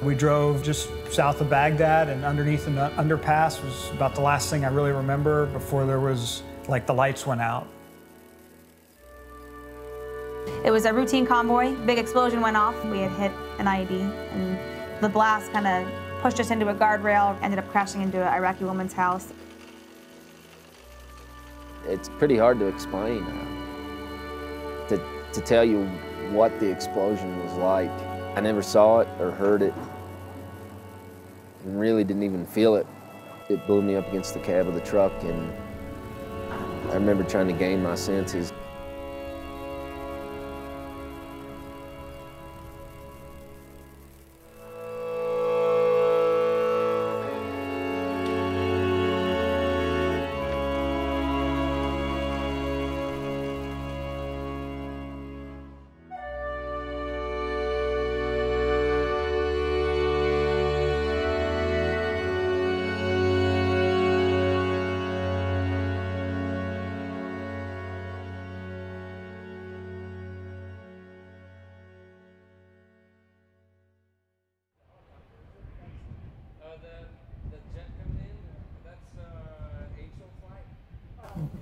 We drove just south of Baghdad, and underneath an underpass was about the last thing I really remember before there was, like, the lights went out. It was a routine convoy. Big explosion went off. We had hit an IED, and the blast kind of pushed us into a guardrail, ended up crashing into an Iraqi woman's house. It's pretty hard to explain, to tell you what the explosion was like. I never saw it or heard it, and really didn't even feel it. It blew me up against the cab of the truck, and I remember trying to gain my senses.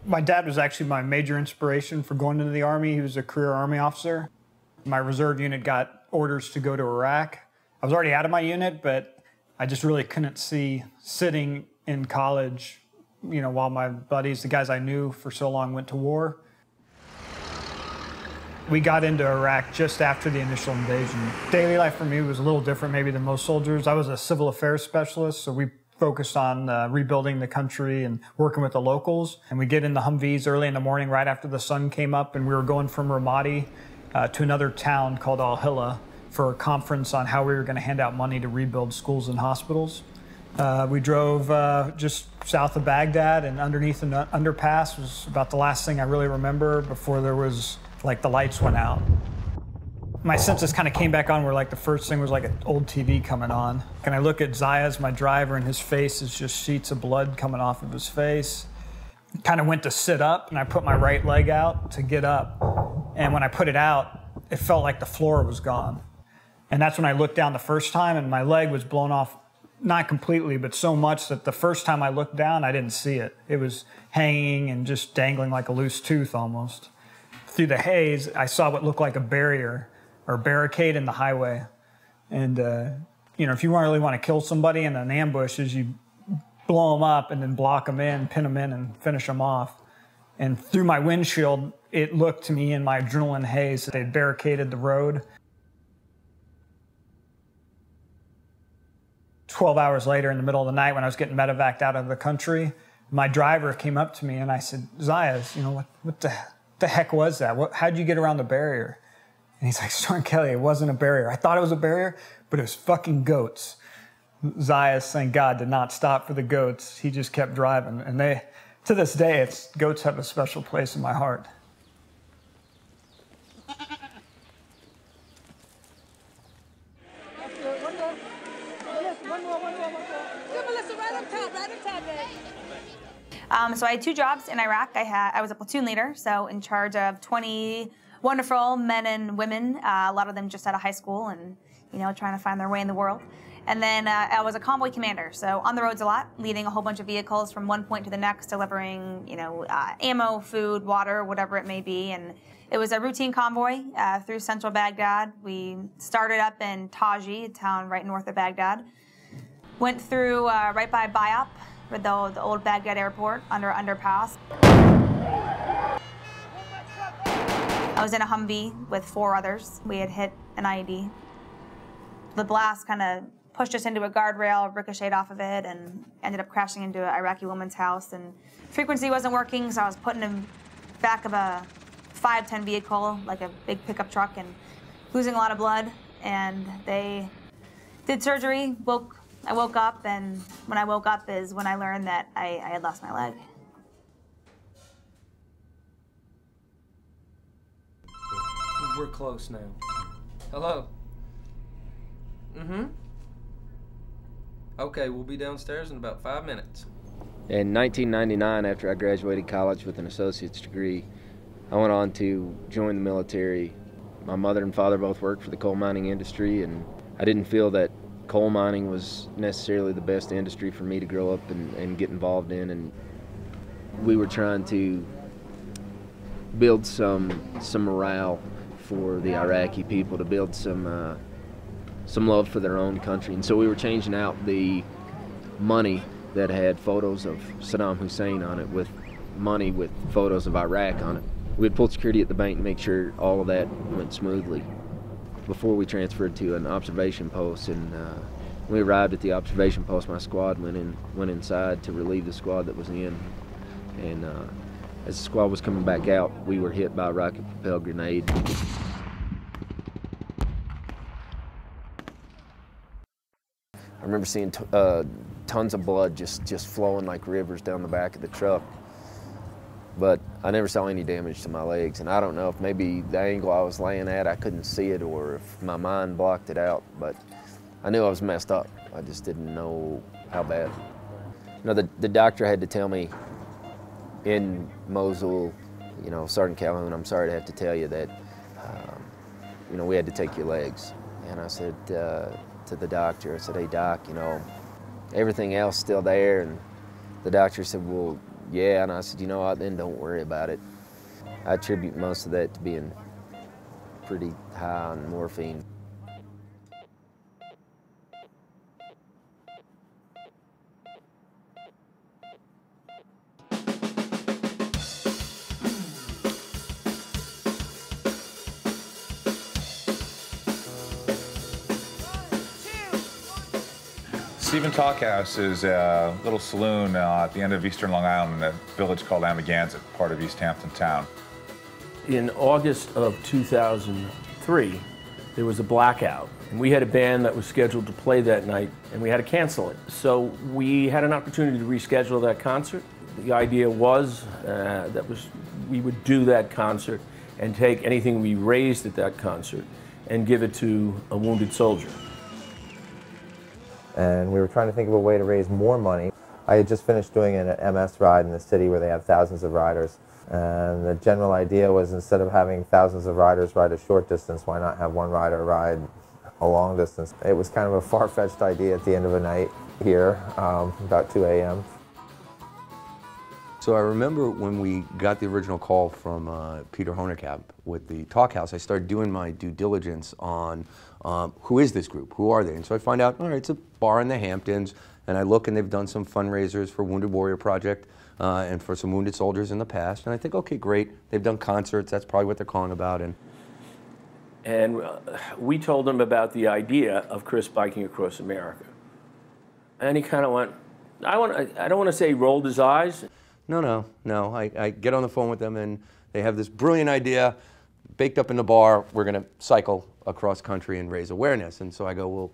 My dad was actually my major inspiration for going into the Army. He was a career Army officer. My reserve unit got orders to go to Iraq. I was already out of my unit, but I just really couldn't see sitting in college, you know, while my buddies, the guys I knew for so long, went to war. We got into Iraq just after the initial invasion. Daily life for me was a little different maybe than most soldiers. I was a civil affairs specialist, so we focused on rebuilding the country and working with the locals. And we get in the Humvees early in the morning right after the sun came up, and we were going from Ramadi to another town called Al-Hilla for a conference on how we were going to hand out money to rebuild schools and hospitals. We drove just south of Baghdad, and underneath an underpass was about the last thing I really remember before there was, like, the lights went out. My senses kind of came back on where, like, the first thing was like an old TV coming on. And I look at Zayas, my driver, and his face is just sheets of blood coming off of his face. Kind of went to sit up, and I put my right leg out to get up. And when I put it out, it felt like the floor was gone. And that's when I looked down the first time, and my leg was blown off, not completely, but so much that the first time I looked down, I didn't see it. It was hanging and just dangling like a loose tooth almost. Through the haze, I saw what looked like a barrier or barricade in the highway. And, you know, if you really want to kill somebody in an ambush, is you blow them up and then block them in, pin them in, and finish them off. And through my windshield, it looked to me in my adrenaline haze that they'd barricaded the road. 12 hours later, in the middle of the night, when I was getting medevaced out of the country, my driver came up to me and I said, Zayas, you know, what the heck was that? How'd you get around the barrier? And he's like, Sergeant Kelly, it wasn't a barrier. I thought it was a barrier, but it was fucking goats. Zayas, thank God, did not stop for the goats. He just kept driving. And they, to this day, goats have a special place in my heart. So I had 2 jobs in Iraq. I was a platoon leader, so in charge of 20 wonderful men and women, a lot of them just out of high school and, you know, trying to find their way in the world. And then I was a convoy commander, so on the roads a lot, leading a whole bunch of vehicles from one point to the next, delivering, you know, ammo, food, water, whatever it may be. And it was a routine convoy through central Baghdad. We started up in Taji, a town right north of Baghdad. Went through right by Bayap, with the old Baghdad airport, under underpass. I was in a Humvee with 4 others. We had hit an IED. The blast kind of pushed us into a guardrail, ricocheted off of it, and ended up crashing into an Iraqi woman's house. And frequency wasn't working, so I was put in the back of a 510 vehicle, like a big pickup truck, and losing a lot of blood. And they did surgery, I woke up, and when I woke up is when I learned that I had lost my leg. We're close now. Hello? Okay, we'll be downstairs in about 5 minutes. In 1999, after I graduated college with an associate's degree, I went on to join the military. My mother and father both worked for the coal mining industry, and I didn't feel that coal mining was necessarily the best industry for me to grow up and get involved in, and we were trying to build some morale for the Iraqi people, to build some love for their own country. And so we were changing out the money that had photos of Saddam Hussein on it with money with photos of Iraq on it. We'd pull security at the bank to make sure all of that went smoothly before we transferred to an observation post. And when we arrived at the observation post, my squad went inside to relieve the squad that was in. And as the squad was coming back out, we were hit by a rocket-propelled grenade. I remember seeing tons of blood just flowing like rivers down the back of the truck. But I never saw any damage to my legs, and I don't know if maybe the angle I was laying at, I couldn't see it, or if my mind blocked it out, but I knew I was messed up. I just didn't know how bad. You know, the doctor had to tell me in Mosul, you know, Sergeant Calhoun, I'm sorry to have to tell you that, you know, we had to take your legs. And I said to the doctor, I said, hey doc, you know, everything else still there? And the doctor said, well, yeah. And I said, you know what, then don't worry about it. I attribute most of that to being pretty high on morphine. Stephen Talkhouse is a little saloon at the end of eastern Long Island in a village called Amagansett, part of East Hampton town. In August of 2003, there was a blackout, and we had a band that was scheduled to play that night, and we had to cancel it. So we had an opportunity to reschedule that concert. The idea was we would do that concert and take anything we raised at that concert and give it to a wounded soldier. And we were trying to think of a way to raise more money. I had just finished doing an MS ride in the city where they have thousands of riders. And the general idea was, instead of having thousands of riders ride a short distance, why not have one rider ride a long distance? It was kind of a far-fetched idea at the end of a night here, about 2 a.m. So I remember when we got the original call from Peter Honerkamp with the Talkhouse, I started doing my due diligence on who is this group, who are they? And so I find out, all right, it's a bar in the Hamptons, and I look and they've done some fundraisers for Wounded Warrior Project and for some wounded soldiers in the past. And I think, okay, great, they've done concerts, that's probably what they're calling about. And we told him about the idea of Chris biking across America. And he kind of went, I don't want to say he rolled his eyes. No. I get on the phone with them and they have this brilliant idea, baked up in the bar, we're going to cycle across country and raise awareness. And so I go, well,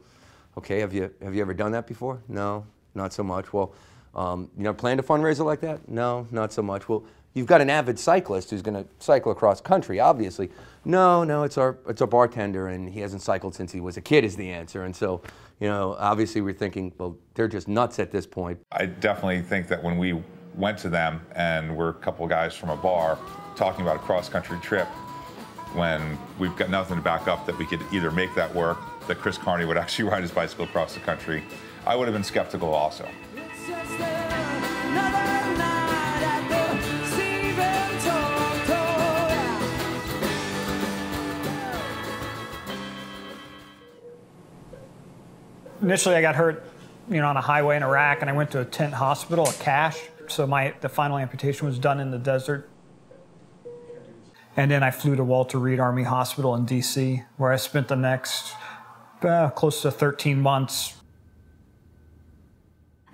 okay, have you ever done that before? No, not so much. Well, you never planned a fundraiser like that? No, not so much. Well, you've got an avid cyclist who's going to cycle across country, obviously. No, it's our bartender, and he hasn't cycled since he was a kid, is the answer. And so, you know, obviously we're thinking, well, they're just nuts at this point. I definitely think that when we went to them and we're a couple of guys from a bar talking about a cross-country trip, when we've got nothing to back up that we could either make that work, that Chris Carney would actually ride his bicycle across the country, I would have been skeptical also. Initially, I got hurt, you know, on a highway in Iraq, and I went to a tent hospital, a cache. So the final amputation was done in the desert. And then I flew to Walter Reed Army Hospital in DC, where I spent the next close to 13 months.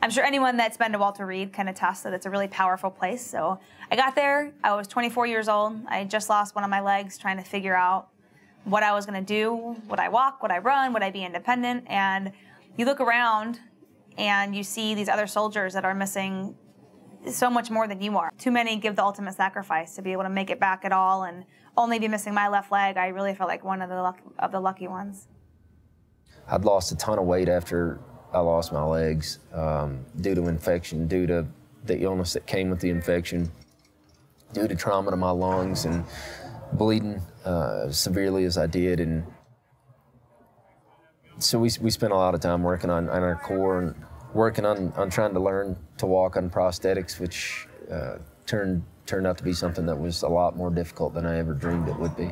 I'm sure anyone that's been to Walter Reed can attest that it's a really powerful place. So I got there, I was 24 years old. I had just lost one of my legs trying to figure out what I was gonna do. Would I walk, would I run, would I be independent? And you look around and you see these other soldiers that are missing so much more than you are. Too many give the ultimate sacrifice to be able to make it back at all, and only be missing my left leg. I really felt like one of the lucky ones. I'd lost a ton of weight after I lost my legs due to infection, due to the illness that came with the infection, due to trauma to my lungs and bleeding severely as I did. And So we spent a lot of time working on our core and working on trying to learn to walk on prosthetics, which turned out to be something that was a lot more difficult than I ever dreamed it would be.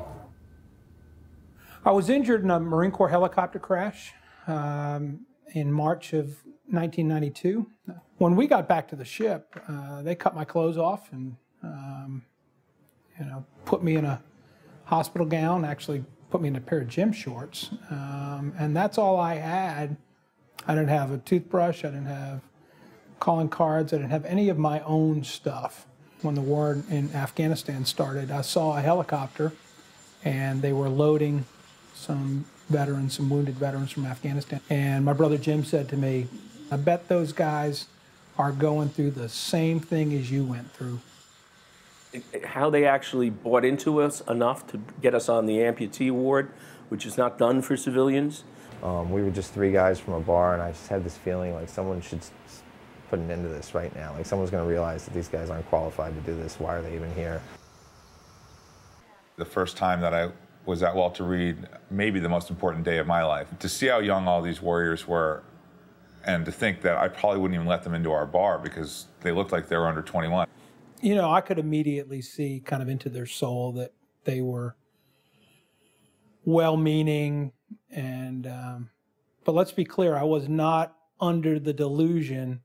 I was injured in a Marine Corps helicopter crash in March of 1992. When we got back to the ship, they cut my clothes off and you know, put me in a hospital gown, actually put me in a pair of gym shorts, and that's all I had. I didn't have a toothbrush, I didn't have calling cards, I didn't have any of my own stuff. When the war in Afghanistan started, I saw a helicopter and they were loading some veterans, some wounded veterans from Afghanistan. And my brother Jim said to me, I bet those guys are going through the same thing as you went through. How they actually bought into us enough to get us on the amputee ward, which is not done for civilians. We were just 3 guys from a bar, and I just had this feeling like someone should put an end to this right now. Like someone's going to realize that these guys aren't qualified to do this. Why are they even here? The first time that I was at Walter Reed, maybe the most important day of my life. To see how young all these warriors were, and to think that I probably wouldn't even let them into our bar because they looked like they were under 21. You know, I could immediately see kind of into their soul that they were well-meaning, and but let's be clear, I was not under the delusion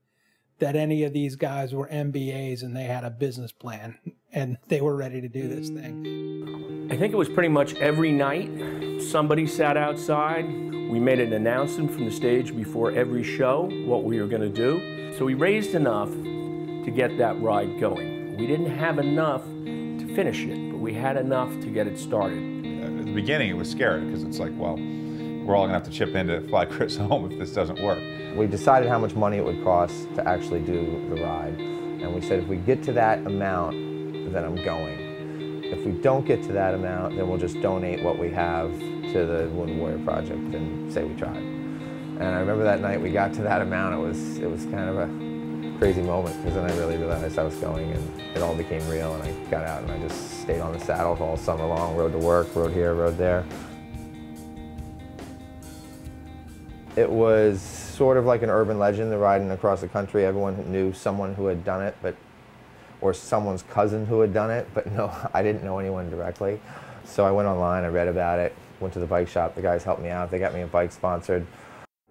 that any of these guys were MBAs and they had a business plan and they were ready to do this thing. I think it was pretty much every night somebody sat outside. We made an announcement from the stage before every show what we were going to do. So we raised enough to get that ride going. We didn't have enough to finish it, but we had enough to get it started. At the beginning it was scary because it's like, well, we're all going to have to chip in to fly Chris home if this doesn't work. We decided how much money it would cost to actually do the ride. And we said, if we get to that amount, then I'm going. If we don't get to that amount, then we'll just donate what we have to the Wounded Warrior Project and say we tried. And I remember that night we got to that amount, it was kind of a crazy moment, because then I really realized I was going and it all became real, and I got out and I just stayed on the saddle all summer long, rode to work, rode here, rode there. It was sort of like an urban legend, the riding across the country. Everyone knew someone who had done it, or someone's cousin who had done it, but no, I didn't know anyone directly. So I went online, I read about it, went to the bike shop, the guys helped me out, they got me a bike sponsored.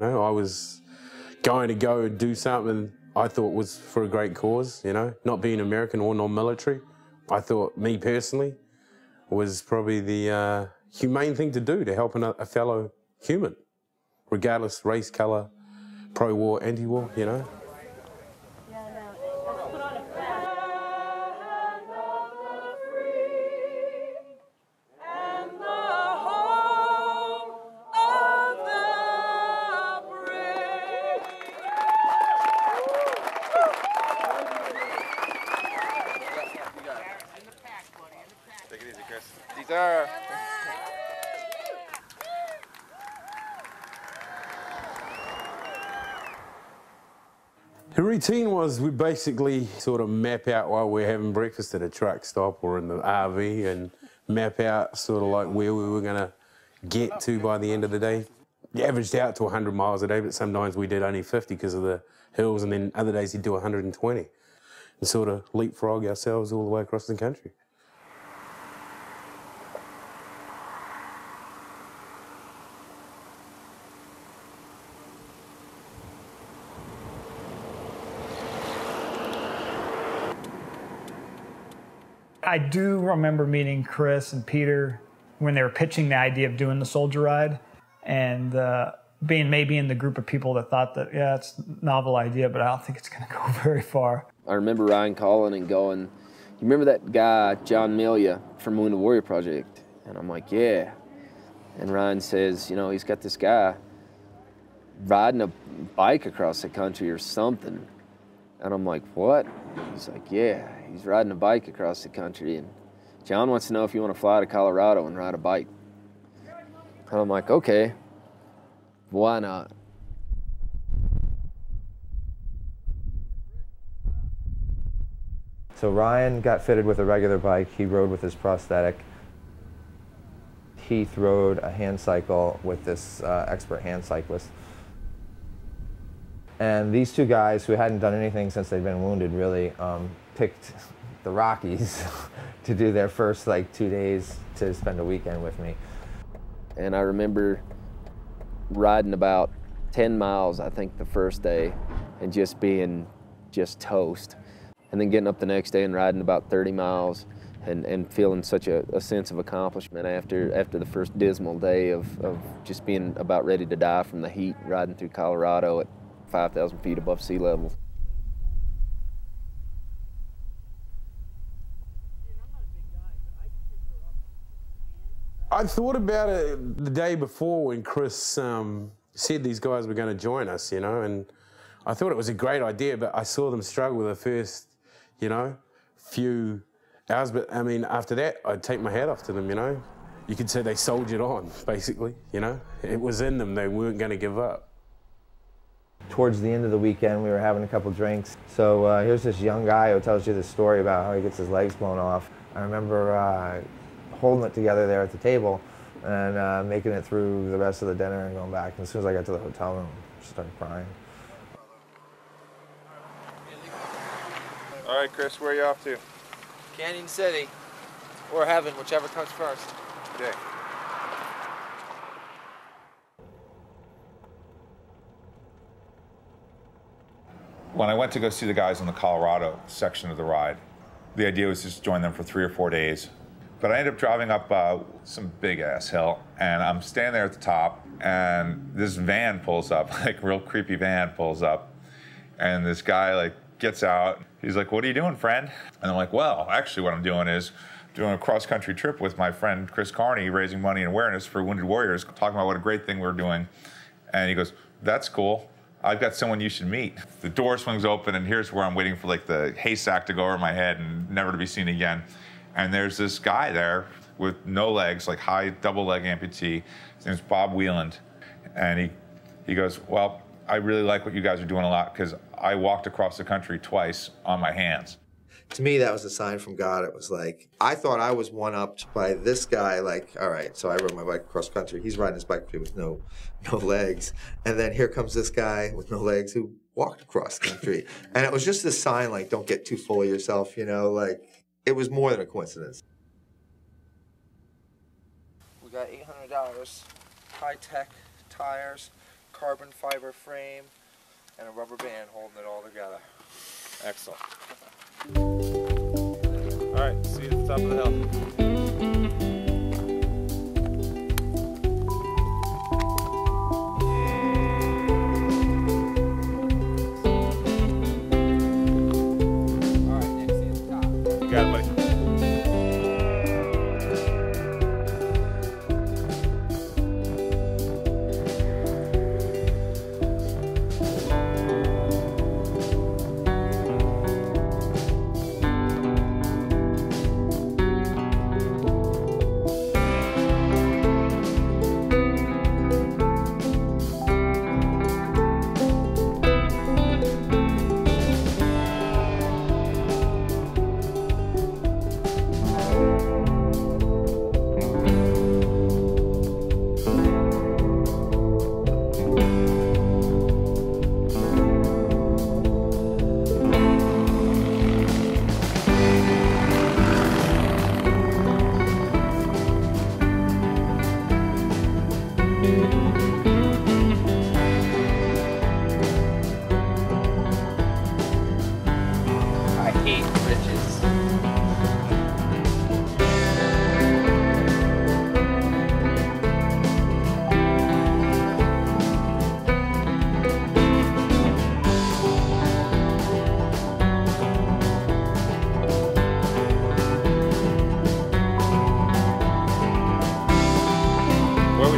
I was going to go and do something I thought was for a great cause, you know, not being American or non-military. I thought, me personally, was probably the humane thing to do, to help a fellow human, regardless race, colour, pro-war, anti-war, you know. Take it easy, Chris. These are... The routine was we basically sort of map out while we're having breakfast at a truck stop or in the RV, and map out sort of like where we were going to get to by the end of the day. You averaged out to 100 miles a day, but sometimes we did only 50 because of the hills, and then other days you'd do 120 and sort of leapfrog ourselves all the way across the country. I do remember meeting Chris and Peter when they were pitching the idea of doing the soldier ride, and being maybe in the group of people that thought that, yeah, it's a novel idea, but I don't think it's going to go very far. I remember Ryan calling and going, "You remember that guy, John Melia, from Wounded Warrior Project?" And I'm like, "Yeah." And Ryan says, "You know, he's got this guy riding a bike across the country or something." And I'm like, "What?" He's like, "Yeah, he's riding a bike across the country, and John wants to know if you want to fly to Colorado and ride a bike." And I'm like, "Okay, why not?" So Ryan got fitted with a regular bike. He rode with his prosthetic. Heath rode a hand cycle with this expert hand cyclist. And these two guys who hadn't done anything since they'd been wounded really picked the Rockies to do their first like 2 days to spend a weekend with me. And I remember riding about 10 miles, I think, the first day, and just being just toast. And then getting up the next day and riding about 30 miles and feeling such a sense of accomplishment after the first dismal day of just being about ready to die from the heat, riding through Colorado at 5,000 feet above sea level. I thought about it the day before when Chris said these guys were going to join us, you know, and I thought it was a great idea, but I saw them struggle the first, you know, few hours. But I mean, after that, I'd take my hat off to them, you know. You could say they soldiered on, basically, you know. It was in them, they weren't going to give up. Towards the end of the weekend, we were having a couple drinks. So here's this young guy who tells you this story about how he gets his legs blown off. I remember holding it together there at the table and making it through the rest of the dinner and going back. And as soon as I got to the hotel room, I just started crying. All right, Chris, where are you off to? Canyon City, or heaven, whichever comes first. Okay. When I went to go see the guys on the Colorado section of the ride, the idea was just to join them for 3 or 4 days. But I ended up driving up some big-ass hill, and I'm standing there at the top, and this van pulls up, like a real creepy van pulls up, and this guy like gets out. He's like, "What are you doing, friend?" And I'm like, "Well, actually what I'm doing is doing a cross-country trip with my friend Chris Carney, raising money and awareness for wounded warriors, talking about what a great thing we're doing." And he goes, "That's cool. I've got someone you should meet." The door swings open, and here's where I'm waiting for like the haystack to go over my head and never to be seen again. And there's this guy there with no legs, like high double leg amputee. His name's Bob Wieland. And he goes, "Well, I really like what you guys are doing a lot because I walked across the country twice on my hands." To me, that was a sign from God. It was like, I thought I was one-upped by this guy, like, all right, so I rode my bike across country. He's riding his bike with no legs. And then here comes this guy with no legs who walked across country. And it was just a sign, like, don't get too full of yourself, you know, like, it was more than a coincidence. We got $800, high-tech tires, carbon fiber frame, and a rubber band holding it all together. Excellent. All right, see you at the top of the hill. Got it, buddy.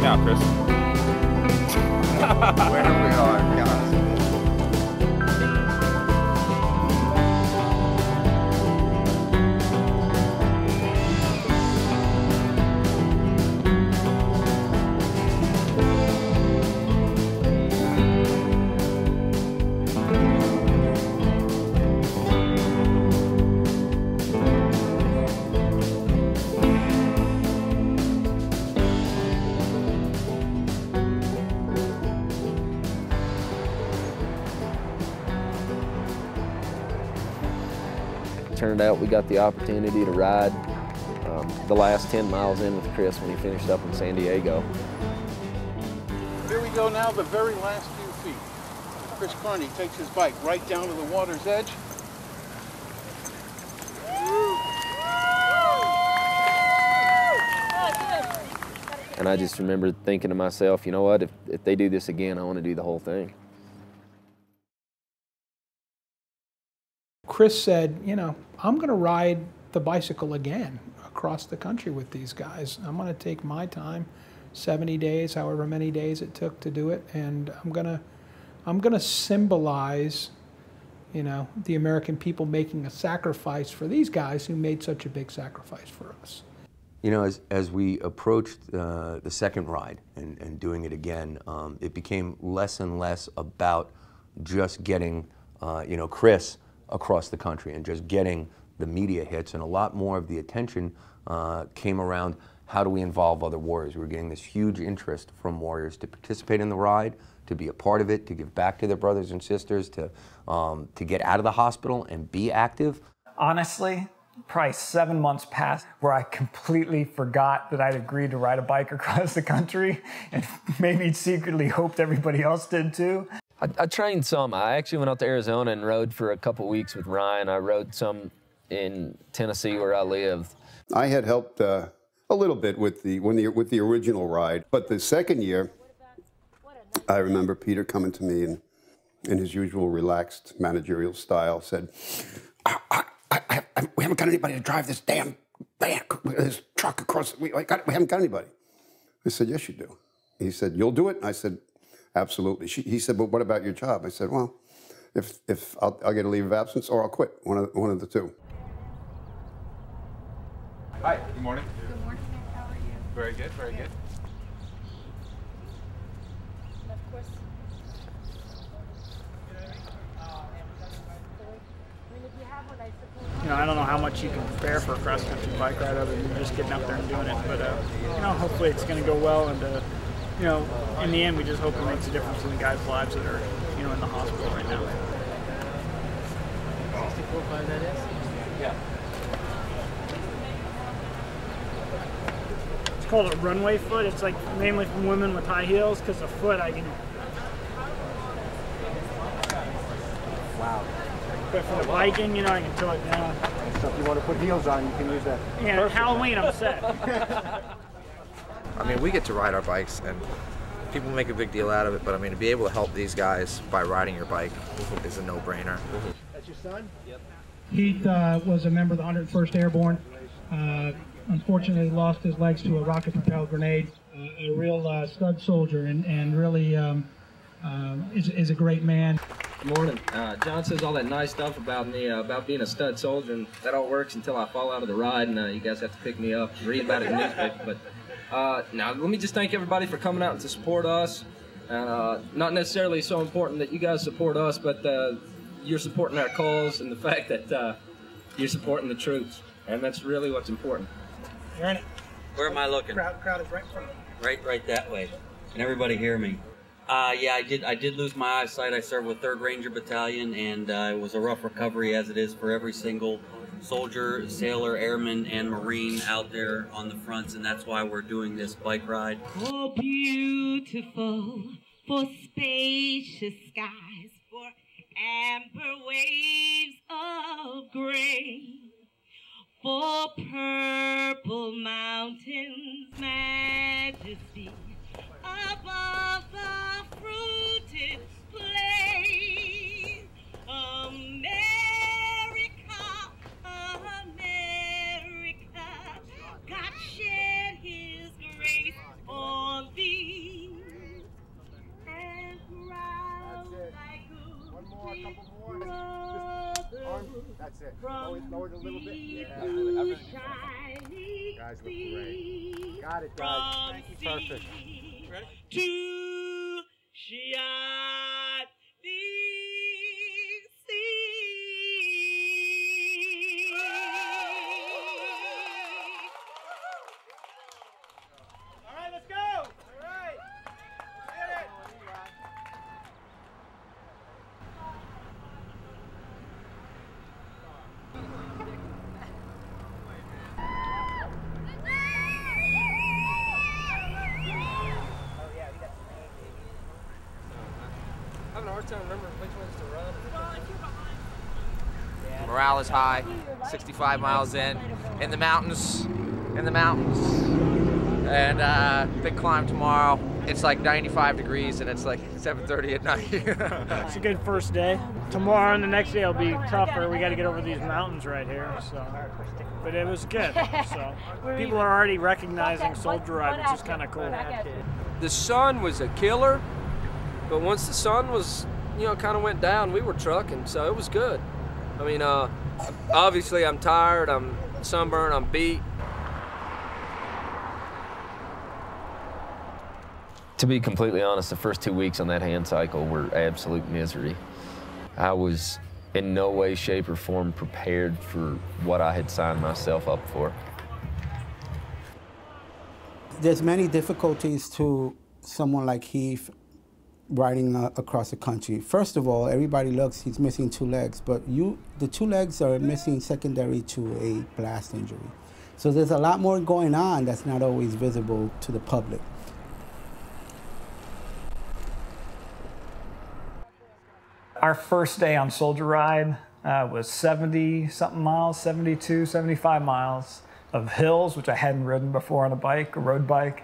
Now, Chris. Where we are, guys. turned out we got the opportunity to ride the last 10 miles in with Chris when he finished up in San Diego. Here we go now, the very last few feet. Chris Carney takes his bike right down to the water's edge. And I just remember thinking to myself, you know what, if they do this again, I want to do the whole thing. Chris said, you know, I'm going to ride the bicycle again across the country with these guys. I'm going to take my time, 70 days, however many days it took to do it, and I'm going to symbolize, you know, the American people making a sacrifice for these guys who made such a big sacrifice for us. You know, as we approached the second ride and doing it again, it became less and less about just getting, you know, Chris across the country and just getting the media hits, and a lot more of the attention came around how do we involve other warriors. We were getting this huge interest from warriors to participate in the ride, to be a part of it, to give back to their brothers and sisters, to get out of the hospital and be active. Honestly, probably 7 months passed where I completely forgot that I'd agreed to ride a bike across the country, and maybe secretly hoped everybody else did too. I trained some. I actually went out to Arizona and rode for a couple weeks with Ryan. I rode some in Tennessee where I lived. I had helped a little bit with the original ride, but the second year, I remember Peter coming to me and in his usual relaxed managerial style said, we haven't got anybody to drive this damn van, this truck across, we haven't got anybody. I said, yes, you do. He said, you'll do it? And I said, absolutely. He said, but what about your job? I said, well, if I'll get a leave of absence or I'll quit, one of the two. Hi, good morning. Good morning, Nick. How are you? Very good, very good. And of course, you know, I don't know how much you can prepare for a cross-country bike ride other than just getting up there and doing it, but you know, hopefully it's going to go well, and you know, in the end, we just hope it makes a difference in the guys' lives that are, you know, in the hospital right now. 64.5 that is? Yeah. It's called a runway foot. It's like mainly for women with high heels, because the foot I can. Wow. But for the biking, you know, I can throw it down. So if you want to put heels on, you can use that. Yeah, Perfect. Halloween, I'm set. I mean, we get to ride our bikes, and people make a big deal out of it, but I mean, to be able to help these guys by riding your bike is a no-brainer. That's your son? Yep. Heath was a member of the 101st Airborne. Unfortunately, lost his legs to a rocket-propelled grenade. A real stud soldier, and really is a great man. Good morning. John says all that nice stuff about me, about being a stud soldier, and that all works until I fall out of the ride, and you guys have to pick me up, read about it in the newspaper. But now, let me just thank everybody for coming out to support us. Not necessarily so important that you guys support us, but you're supporting our cause and the fact that you're supporting the troops, and that's really what's important. You're in it. Where am I looking? Crowd is right in front of you. Right that way. Can everybody hear me? Yeah, I did lose my eyesight. I served with 3rd Ranger Battalion, and it was a rough recovery, as it is for every single soldier, sailor, airman, and Marine out there on the fronts, and that's why we're doing this bike ride. For beautiful, for spacious skies, for amber waves of gray, for purple mountains' majesty, above the fruited plain. America, God shed His grace on thee, and proud thy good One more, a couple more. That's it. Lower it a little bit. Yeah, shining guys look great. Got it, guys. Thank you. Perfect. Ready? To shining sea. All right, let's go. All right. Get it. hard time remembering which ones to run. Morale is high, 65 miles in the mountains, and big climb tomorrow. It's like 95 degrees and it's like 7:30 at night. It's a good first day. Tomorrow and the next day will be tougher. We got to get over these mountains right here. So, but it was good. So people are already recognizing Soldier Ride, which is kind of cool. The sun was a killer, but once the sun was, kind of went down, we were trucking, so it was good. I mean, obviously I'm tired, I'm sunburned, I'm beat. To be completely honest, the first 2 weeks on that hand cycle were absolute misery. I was in no way, shape, or form prepared for what I had signed myself up for. There's many difficulties to someone like Heath riding across the country. First of all, everybody looks, he's missing 2 legs, but the 2 legs are missing secondary to a blast injury. So there's a lot more going on that's not always visible to the public. Our first day on Soldier Ride was 70-something miles, 72, 75 miles of hills, which I hadn't ridden before on a bike, a road bike.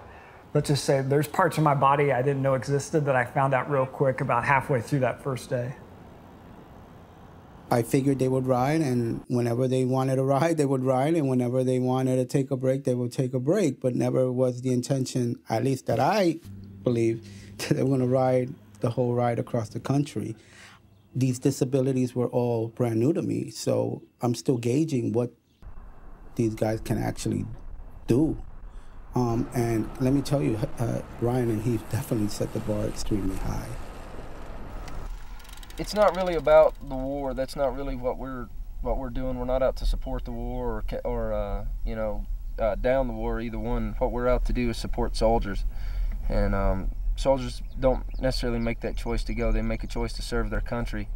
Let's just say there's parts of my body I didn't know existed that I found out real quick about halfway through that first day. I figured they would ride, and whenever they wanted to ride, they would ride, and whenever they wanted to take a break, they would take a break, but never was the intention, at least that I believe, that they were going to ride the whole ride across the country. These disabilities were all brand new to me, so I'm still gauging what these guys can actually do. And let me tell you, Ryan and Heath definitely set the bar extremely high. It's not really about the war. That's not really what we're doing. We're not out to support the war or down the war, either one. What we're out to do is support soldiers, and soldiers don't necessarily make that choice to go. They make a choice to serve their country.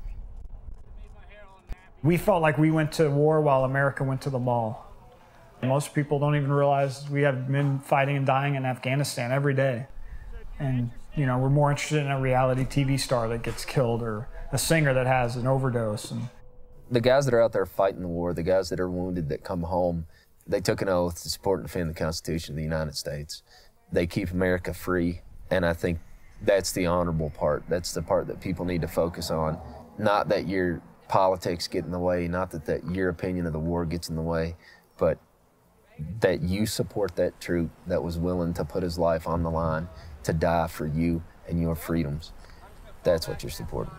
We felt like we went to war while America went to the mall. Most people don't even realize we have men fighting and dying in Afghanistan every day. And, we're more interested in a reality TV star that gets killed or a singer that has an overdose. And the guys that are out there fighting the war, the guys that are wounded that come home, they took an oath to support and defend the Constitution of the United States. They keep America free, and I think that's the honorable part. That's the part that people need to focus on. Not that your politics get in the way, not that your opinion of the war gets in the way, but that you support that troop that was willing to put his life on the line to die for you and your freedoms. That's what you're supporting.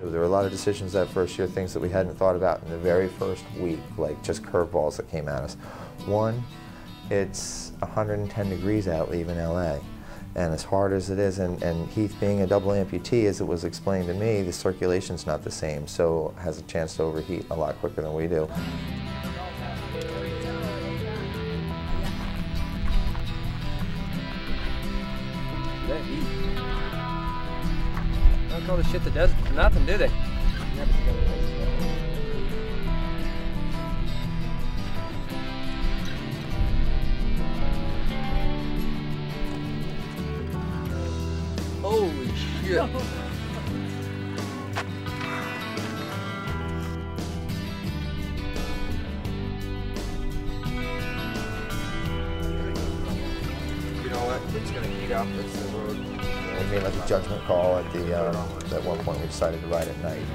There were a lot of decisions that first year, things that we hadn't thought about in the very first week, like just curveballs that came at us. One, it's 110 degrees out leaving LA. And as hard as it is, and Heath being a double amputee, as it was explained to me, the circulation's not the same, so has a chance to overheat a lot quicker than we do. That heat. They don't call this shit the desert for nothing, do they? Holy shit. You know what? It's going to heat up. It's the road. We made like a judgment call at at one point we decided to ride at night.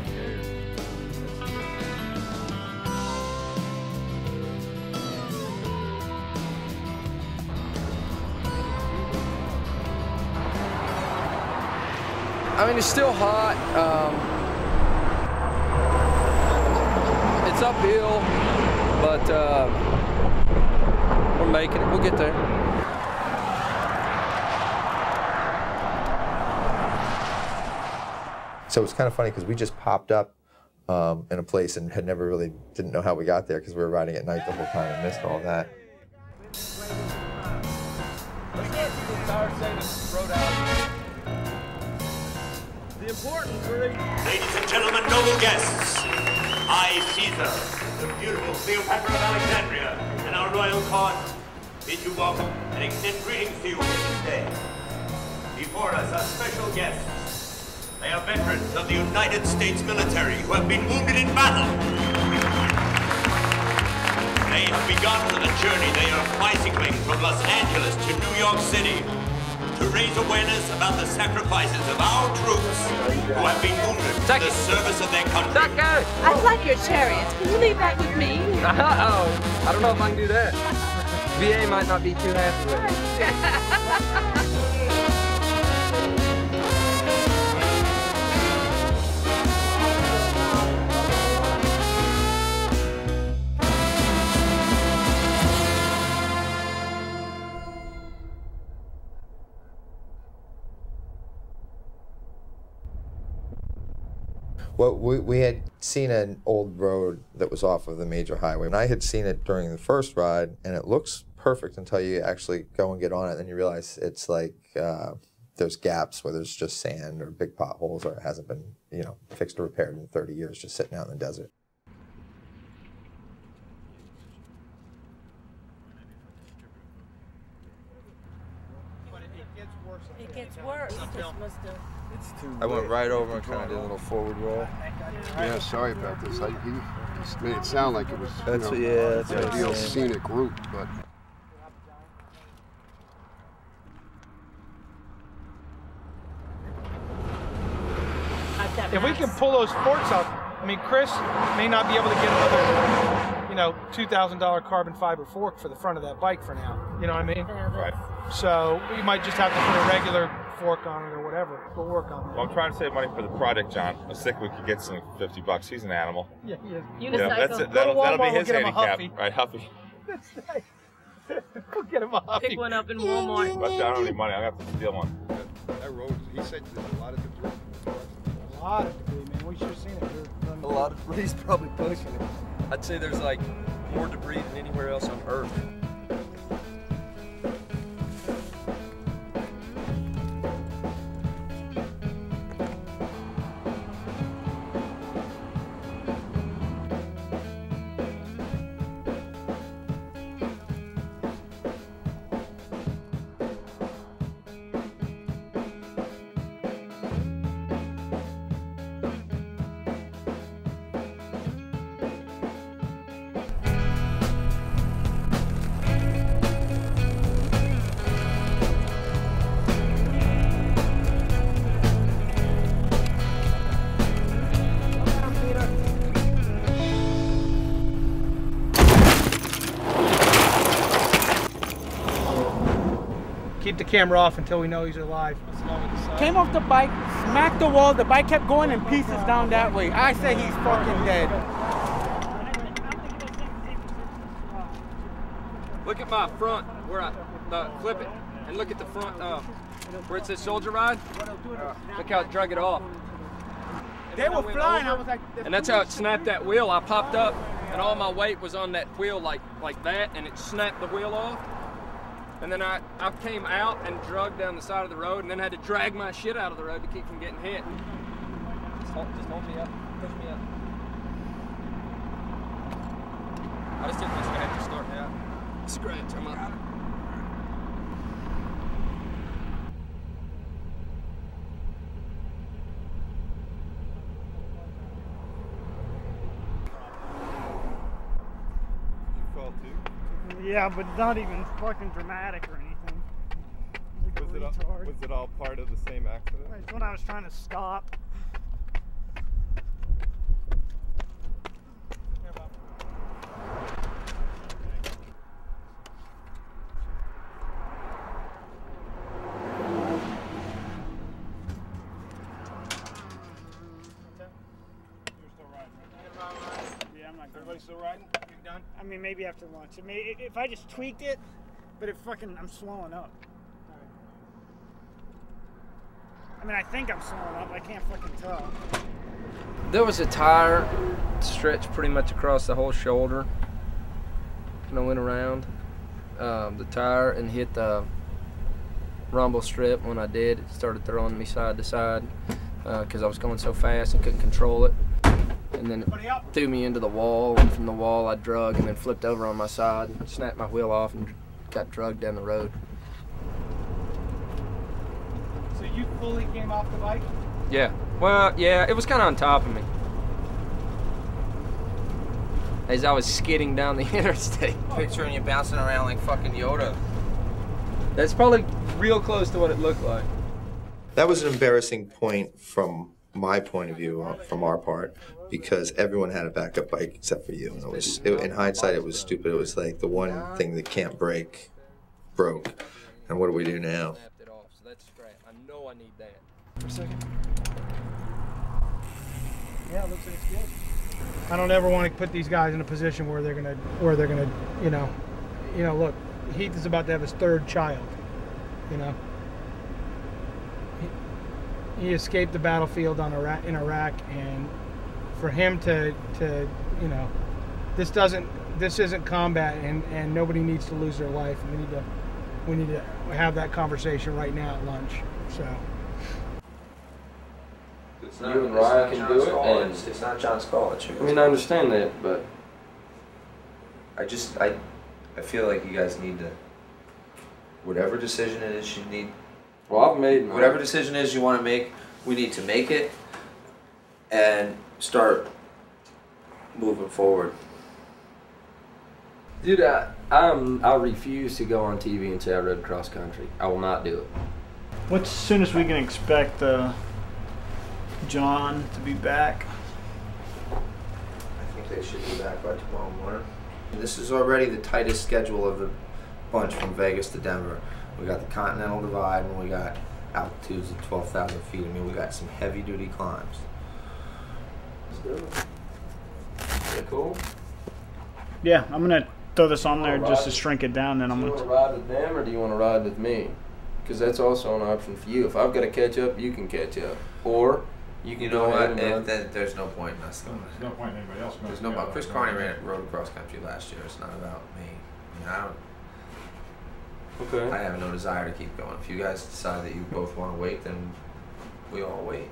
I mean, it's still hot. It's uphill, but we're making it. We'll get there. So it's kind of funny because we just popped up in a place and didn't know how we got there because we were riding at night the whole time and missed all that. Ladies and gentlemen, noble guests, I, Caesar, the beautiful Cleopatra of Alexandria, and our royal court, bid you welcome and extend greetings to you this day. before us are special guests. They are veterans of the United States military who have been wounded in battle. They have begun a journey. They are bicycling from Los Angeles to New York City to raise awareness about the sacrifices of our troops who have been wounded in the service of their country. I like your chariots. Can you leave that with me? Uh-oh. I don't know if I can do that. VA might not be too happy with me. Well, we had seen an old road that was off of the major highway, and I had seen it during the first ride, and it looks perfect until you actually go and get on it, and then you realize it's like there's gaps where there's just sand or big potholes, or it hasn't been, you know, fixed or repaired in 30 years, just sitting out in the desert. It gets worse. I went right over and kind of did a little forward roll. Yeah, sorry about this. He just made it sound like it was, That's you know, what- yeah, that's an what I'm ideal saying. scenic route, but If we can pull those forks out, I mean, Chris may not be able to get another, you know, $2,000 carbon fiber fork for the front of that bike for now. You know what I mean? Right. So we might just have to put a regular fork on it or whatever. We'll work on that. Well, I'm trying to save money for the project, John. I was thinking we could get some $50. He's an animal. Yeah, he is. Yeah, that's it. That'll be his handicap, right? Huffy. That's nice. We'll get him a Huffy. Pick one up in Walmart. But I don't have any money. I'm going to have to steal one. that road, he said there's a lot of debris. A lot of debris, man. We should have seen it. A lot of debris is probably pushing it. I'd say there's like more debris than anywhere else on Earth. Keep the camera off until we know he's alive. Came off the bike, smacked the wall, the bike kept going in pieces down that way. I say he's fucking dead. Look at my front where I flip it, and look at the front where it says Soldier Ride. Look how it drug it off. They were flying. I was like, and that's how it snapped that wheel. I popped up, and all my weight was on that wheel like that, and it snapped the wheel off. And then I came out and drugged down the side of the road, and then had to drag my shit out of the road to keep from getting hit. Just hold me up, push me up. I just didn't want you to have to start me out. Scratch, I'm up. Yeah, but not even fucking dramatic or anything. Was it all part of the same accident? It's when I was trying to stop. Everybody still riding? You done? I mean, maybe after lunch. I mean, if I just tweaked it, but I'm slowing up. I mean, I think I'm slowing up. I can't fucking tell. There was a tire stretched pretty much across the whole shoulder, and I went around the tire and hit the rumble strip. When I did, it started throwing me side to side because I was going so fast and couldn't control it. And then it threw me into the wall, and from the wall I drug and then flipped over on my side and snapped my wheel off and got drugged down the road. fully came off the bike? Yeah. Well, yeah, it was kind of on top of me as I was skidding down the interstate. Picturing you bouncing around like fucking Yoda. That's probably real close to what it looked like. That was an embarrassing point from my point of view, from our part, because everyone had a backup bike except for you. And in hindsight, it was stupid. It was like the one thing that can't break broke. And what do we do now? So that's great. I know I need that. For a second. Yeah, it looks like it's good. I don't ever want to put these guys in a position where they're gonna, you know, look, Heath is about to have his third child, you know. He escaped the battlefield in Iraq, and for him to you know, this isn't combat, and nobody needs to lose their life. We need to have that conversation right now at lunch. So. You and Ryan can do it, and it's not John's call. It's yours. I mean, I understand that, but I feel like you guys need to, whatever decision it is you need. Well, I've made mine. Whatever decision it is you want to make, we need to make it and start moving forward. Dude, I refuse to go on TV and say I rode cross country. I will not do it. What's as soon as we can expect John to be back? I think they should be back by tomorrow morning. This is already the tightest schedule of the bunch from Vegas to Denver. We got the Continental Divide, and we got altitudes of 12,000 feet. I mean, we got some heavy-duty climbs. Let's do it. Yeah, cool. Yeah, I'm gonna throw this on there just to shrink it down. Then I'm gonna. Do you want to ride with them, or do you want to ride with me? Because that's also an option for you. If I've got to catch up, you can catch up, or you can. You know what? There's no point in us. There's no point in anybody else. There's no about Chris Carney rode across country last year. It's not about me. I mean, I don't. Okay. I have no desire to keep going. If you guys decide that you both want to wait, then we all wait.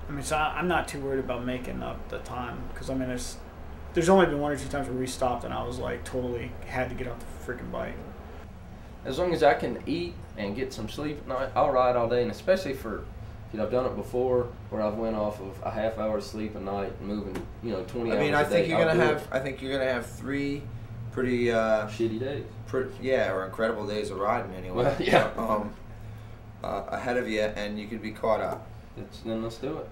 I mean, so I'm not too worried about making up the time, because I mean, there's only been 1 or 2 times where we stopped and I was like totally had to get off the freaking bike. As long as I can eat and get some sleep at night, I'll ride all day, and especially for, you know, I've done it before where I've went off of a half hour sleep a night and moving, you know, 20 hours a day. I think you're gonna have 3 pretty shitty days. Or incredible days of riding anyway. Well, yeah. Ahead of you, and you could be caught up. Then let's do it.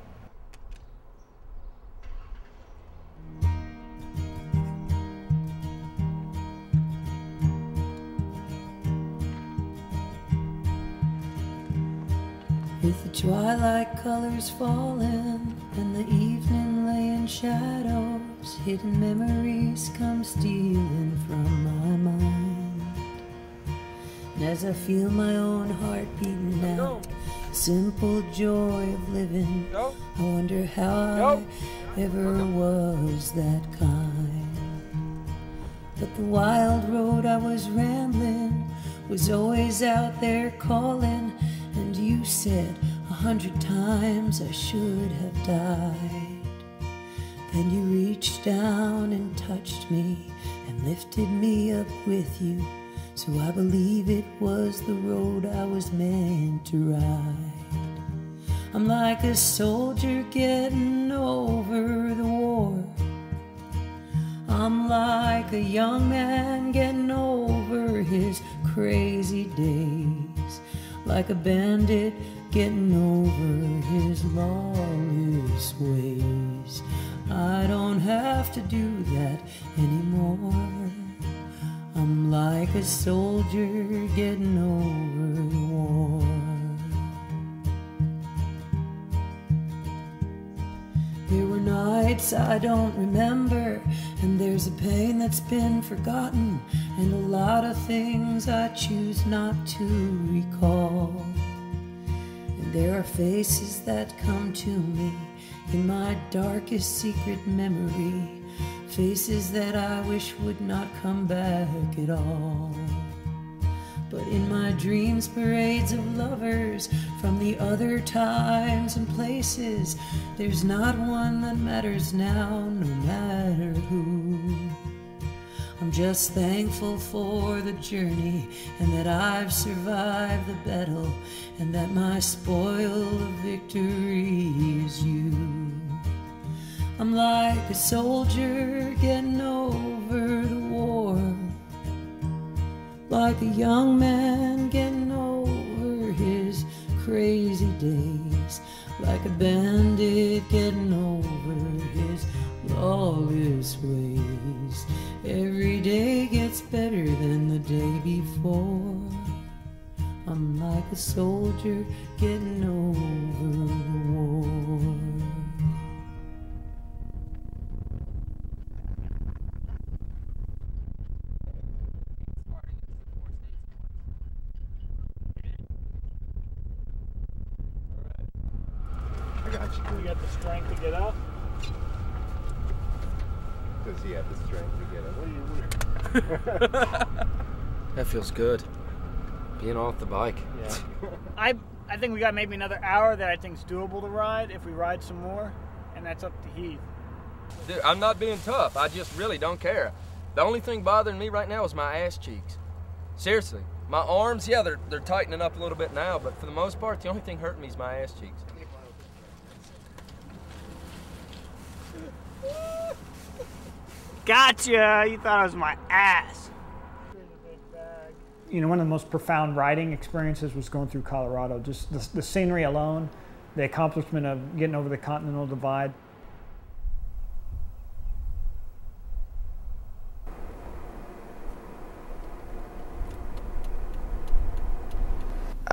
With the twilight colors falling and the evening lay in shadows, hidden memories come stealing from my mind. And as I feel my own heart beating out, simple joy of living, I wonder how I ever was that kind. But the wild road I was rambling was always out there calling, and you said 100 times I should have died. Then you reached down and touched me and lifted me up with you, so I believe it was the road I was meant to ride. I'm like a soldier getting over the war. I'm like a young man getting over his crazy days, like a bandit getting over his lawless ways. I don't have to do that anymore. I'm like a soldier getting over the war. There were nights I don't remember, and there's a pain that's been forgotten, and a lot of things I choose not to recall. And there are faces that come to me in my darkest secret memory, faces that I wish would not come back at all. But in my dreams, parades of lovers from the other times and places, there's not one that matters now, no matter who. I'm just thankful for the journey and that I've survived the battle and that my spoil of victory is you. I'm like a soldier getting over the war, like a young man getting over his crazy days, like a bandit getting over his lawless ways. Every day gets better than the day before. I'm like a soldier getting over the war. You got the strength to get up? Does he have the strength to get up? What are you wearing? That feels good. Being off the bike. Yeah. I think we got maybe another hour that I think is doable to ride if we ride some more, and that's up to Heath. Dude, I'm not being tough. I just really don't care. The only thing bothering me right now is my ass cheeks. Seriously. My arms, yeah, they're tightening up a little bit now, but for the most part, the only thing hurting me is my ass cheeks. Gotcha! You thought it was my ass. You know, one of the most profound riding experiences was going through Colorado. Just the scenery alone, the accomplishment of getting over the Continental Divide.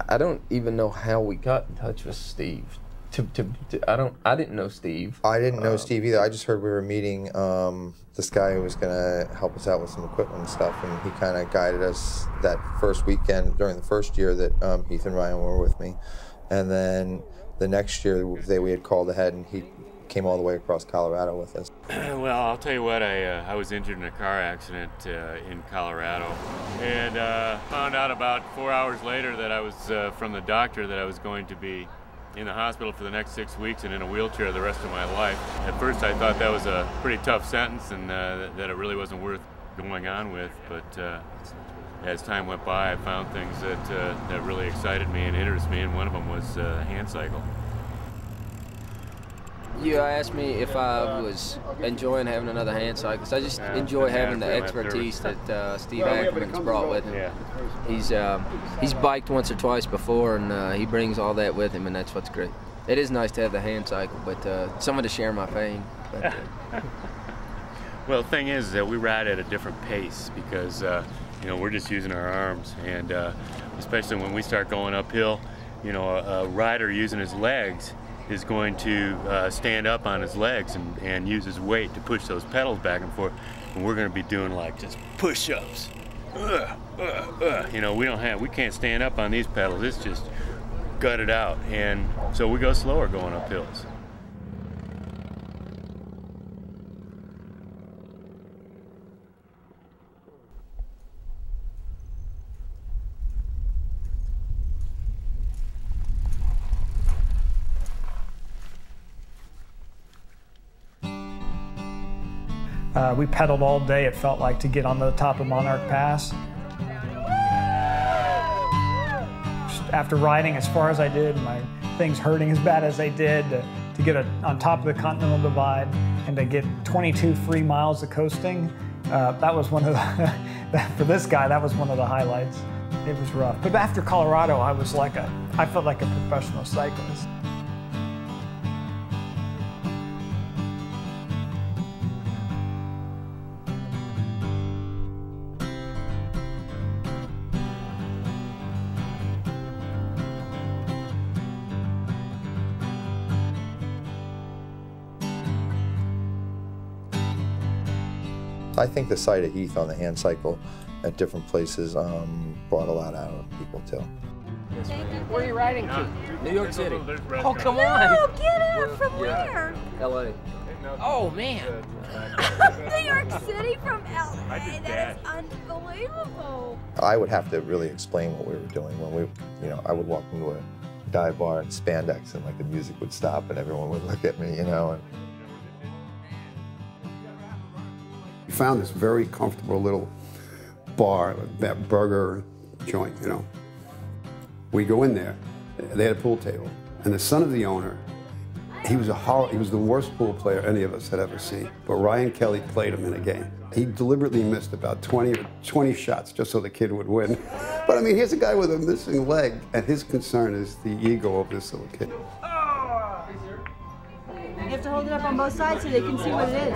I don't even know how we got in touch with Steve. I didn't know Steve. I didn't know Steve either. I just heard we were meeting this guy who was going to help us out with some equipment and stuff, and he kind of guided us that first weekend during the first year that Heath and Ryan were with me. And then the next year we had called ahead, and he came all the way across Colorado with us. Well, I'll tell you what, I was injured in a car accident in Colorado, and found out about 4 hours later that I was, from the doctor, that I was going to be in the hospital for the next 6 weeks and in a wheelchair the rest of my life. At first I thought that was a pretty tough sentence and that it really wasn't worth going on with, but as time went by I found things that really excited me and interested me, and one of them was hand cycle. You asked me if I was enjoying having another hand cycle. I just enjoy having the expertise that Steve Ackerman's brought with him. Yeah. He's biked once or twice before, and he brings all that with him, and that's what's great. It is nice to have the hand cycle, but someone to share my pain. But, Well, the thing is that we ride at a different pace because you know, we're just using our arms, and especially when we start going uphill, you know, a rider using his legs is going to stand up on his legs and use his weight to push those pedals back and forth, and we're going to be doing like just push-ups. You know, we can't stand up on these pedals. It's just gut it out, and so we go slower going up hills. We pedaled all day, it felt like, to get on the top of Monarch Pass. After riding as far as I did, my things hurting as bad as they did, to get on top of the Continental Divide and to get 22 free miles of coasting, that was one of the, for this guy, that was one of the highlights. It was rough. But after Colorado, I felt like a professional cyclist. I think the sight of Heath on the hand cycle at different places brought a lot out of people too. Where are you riding to? New York City. Oh, come No, on. get out from where? LA. Oh, man. New York City from LA. That is unbelievable. I would have to really explain what we were doing when we, you know, I would walk into a dive bar in spandex and like the music would stop and everyone would look at me, you know. And found this very comfortable little bar, that burger joint, you know. We go in there, they had a pool table, and the son of the owner, he was the worst pool player any of us had ever seen, but Ryan Kelly played him in a game. He deliberately missed about 20 shots just so the kid would win. But I mean, here's a guy with a missing leg, and his concern is the ego of this little kid. You have to hold it up on both sides so they can see what it is.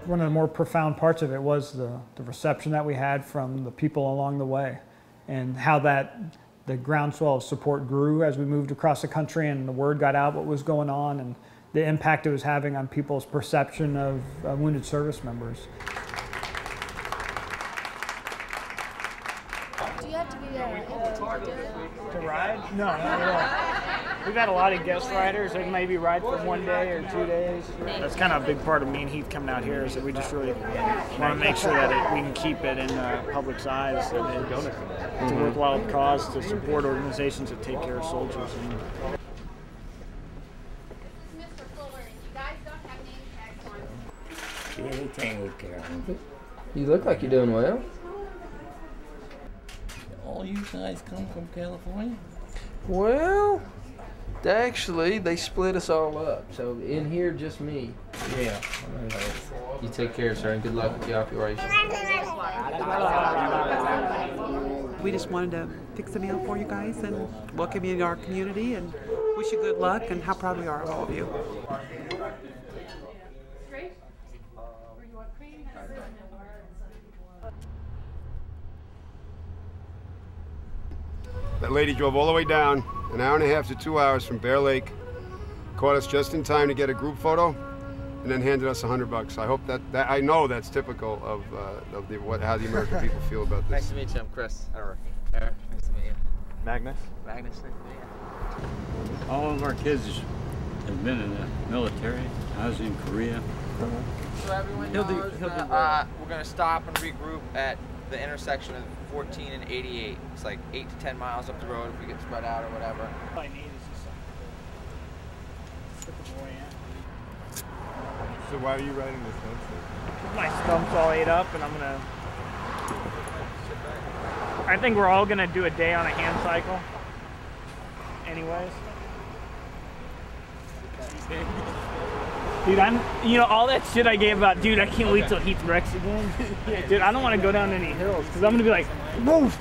One of the more profound parts of it was the reception that we had from the people along the way, and how the groundswell of support grew as we moved across the country and the word got out what was going on and the impact it was having on people's perception of wounded service members. Do you have to be to ride? No, not at all. We've had a lot of guest riders that maybe ride for 1 day or 2 days. That's kind of a big part of me and Heath coming out here is that we just really want to make sure that we can keep it in public's eyes. And it's a worthwhile cause to support organizations that take care of soldiers. You look like you're doing well. All you guys come from California? Well, actually, they split us all up. So in here, just me. Yeah. You take care, sir, and good luck with the operation. We just wanted to fix a meal for you guys and welcome you to our community and wish you good luck and how proud we are of all of you. That lady drove all the way down, an hour and a half to 2 hours from Bear Lake, caught us just in time to get a group photo, and then handed us $100. I hope that I know that's typical of how the American people feel about this. Nice to meet you. I'm Chris. Eric. Nice to meet you. Magnus. Magnus. Nice to meet you. All of our kids have been in the military. I was in Korea. So everyone knows that we're going to stop and regroup at the intersection of 14 and 88. It's like 8 to 10 miles up the road if we get spread out or whatever. All I need is just something to put the boy in. So why are you riding this one? My stump's all ate up and I think we're all gonna do a day on a hand cycle. Anyways. Dude, all that shit I gave about, dude, I can't wait till Heath wrecks again. Dude, I don't want to go down any hills because I'm gonna be like, woof.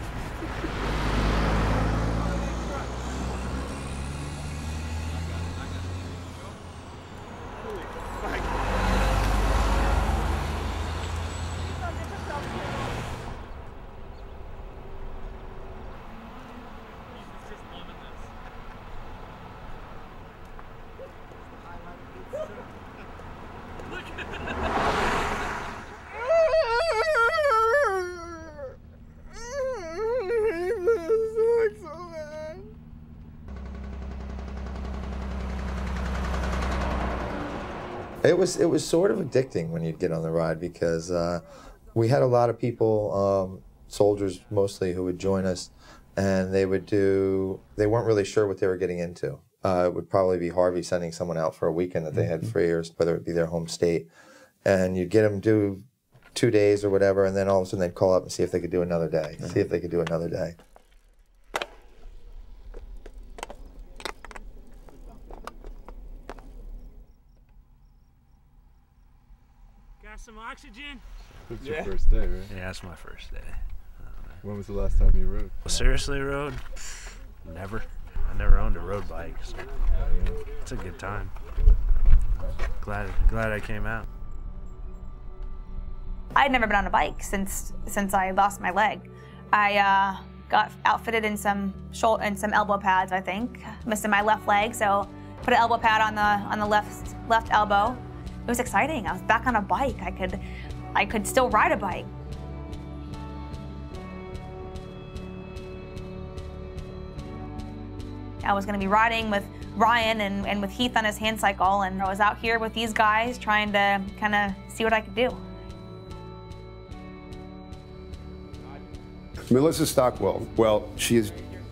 It was sort of addicting when you'd get on the ride because we had a lot of people, soldiers mostly, who would join us, and they weren't really sure what they were getting into. It would probably be Harvey sending someone out for a weekend that they had free, or whether it be their home state, and you'd get them do 2 days or whatever, and then all of a sudden they'd call up and see if they could do another day, see if they could do another day. Some oxygen. It's your first day, right? Yeah, it's my first day. When was the last time you rode? Seriously rode? Never. I never owned a road bike, so it's a good time. Glad I came out. I had never been on a bike since I lost my leg. I got outfitted in some elbow pads, I think. Missing my left leg, so put an elbow pad on the left elbow. It was exciting. I was back on a bike. I could still ride a bike. I was going to be riding with Ryan and with Heath on his hand cycle, and I was out here with these guys trying to kind of see what I could do. Melissa Stockwell, well, she is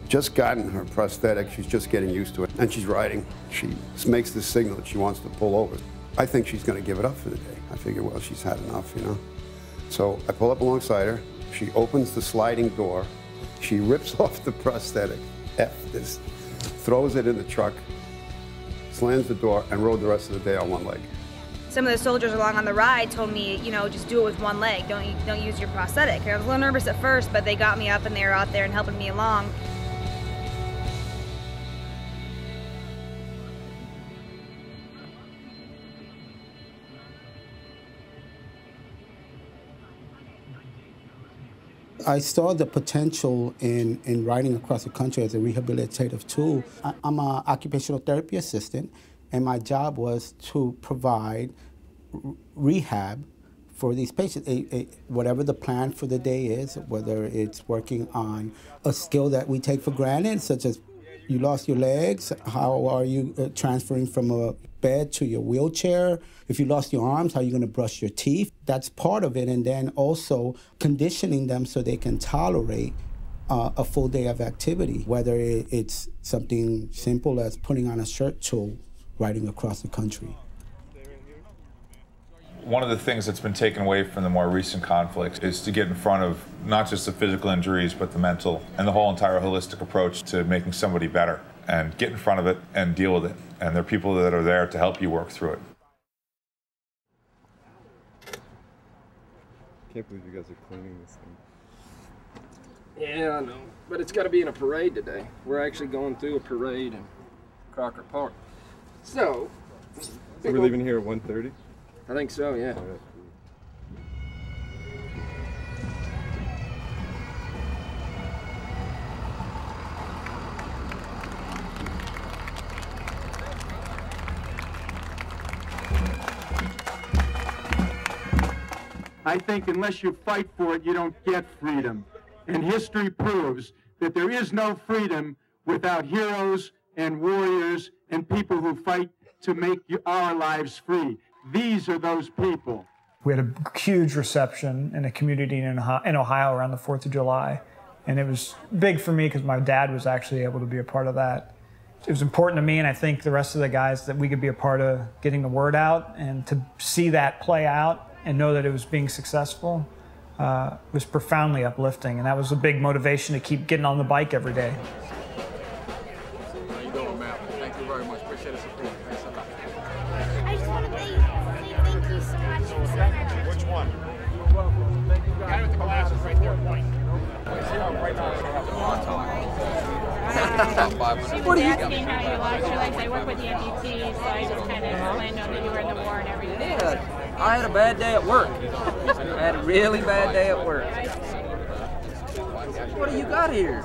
just gotten her prosthetic. She's just getting used to it. And she's riding. She makes this signal that she wants to pull over. I think she's going to give it up for the day. I figure, well, she's had enough, you know. So I pull up alongside her. She opens the sliding door. She rips off the prosthetic, F this, throws it in the truck, slams the door, and rode the rest of the day on one leg. Some of the soldiers along on the ride told me, you know, just do it with one leg. Don't use your prosthetic. I was a little nervous at first, but they got me up and they were out there and helping me along. I saw the potential in riding across the country as a rehabilitative tool. I'm an occupational therapy assistant, and my job was to provide rehab for these patients, whatever the plan for the day is, whether it's working on a skill that we take for granted, such as you lost your legs, how are you transferring from a bed to your wheelchair? If you lost your arms, how are you going to brush your teeth? That's part of it, and then also conditioning them so they can tolerate a full day of activity, whether it's something simple as putting on a shirt to riding across the country. One of the things that's been taken away from the more recent conflicts is to get in front of not just the physical injuries, but the mental and the whole entire holistic approach to making somebody better, and get in front of it and deal with it. And there are people that are there to help you work through it. Can't believe you guys are cleaning this thing. Yeah, I know. But it's got to be in a parade today. We're actually going through a parade in Crocker Park. So we're leaving here at 1:30? I think so, yeah. All right. I think unless you fight for it, you don't get freedom. And history proves that there is no freedom without heroes and warriors and people who fight to make our lives free. These are those people. We had a huge reception in a community in Ohio around the 4th of July. And it was big for me because my dad was actually able to be a part of that. It was important to me, and I think the rest of the guys, that we could be a part of getting the word out, and to see that play out and know that it was being successful was profoundly uplifting. And that was a big motivation to keep getting on the bike every day. How you doing, Matt? Thank you very much. Appreciate the support. Thanks a lot. I just want to say thank you so much. Which one? You're welcome. Thank you guys. Guy with the glasses right there, point. Right now, What are you asking how you lost your legs? I work with the amputees, so I just kind of explained to them that you were in the war and everything. Yeah, I had a bad day at work. I had a really bad day at work. What do you got here?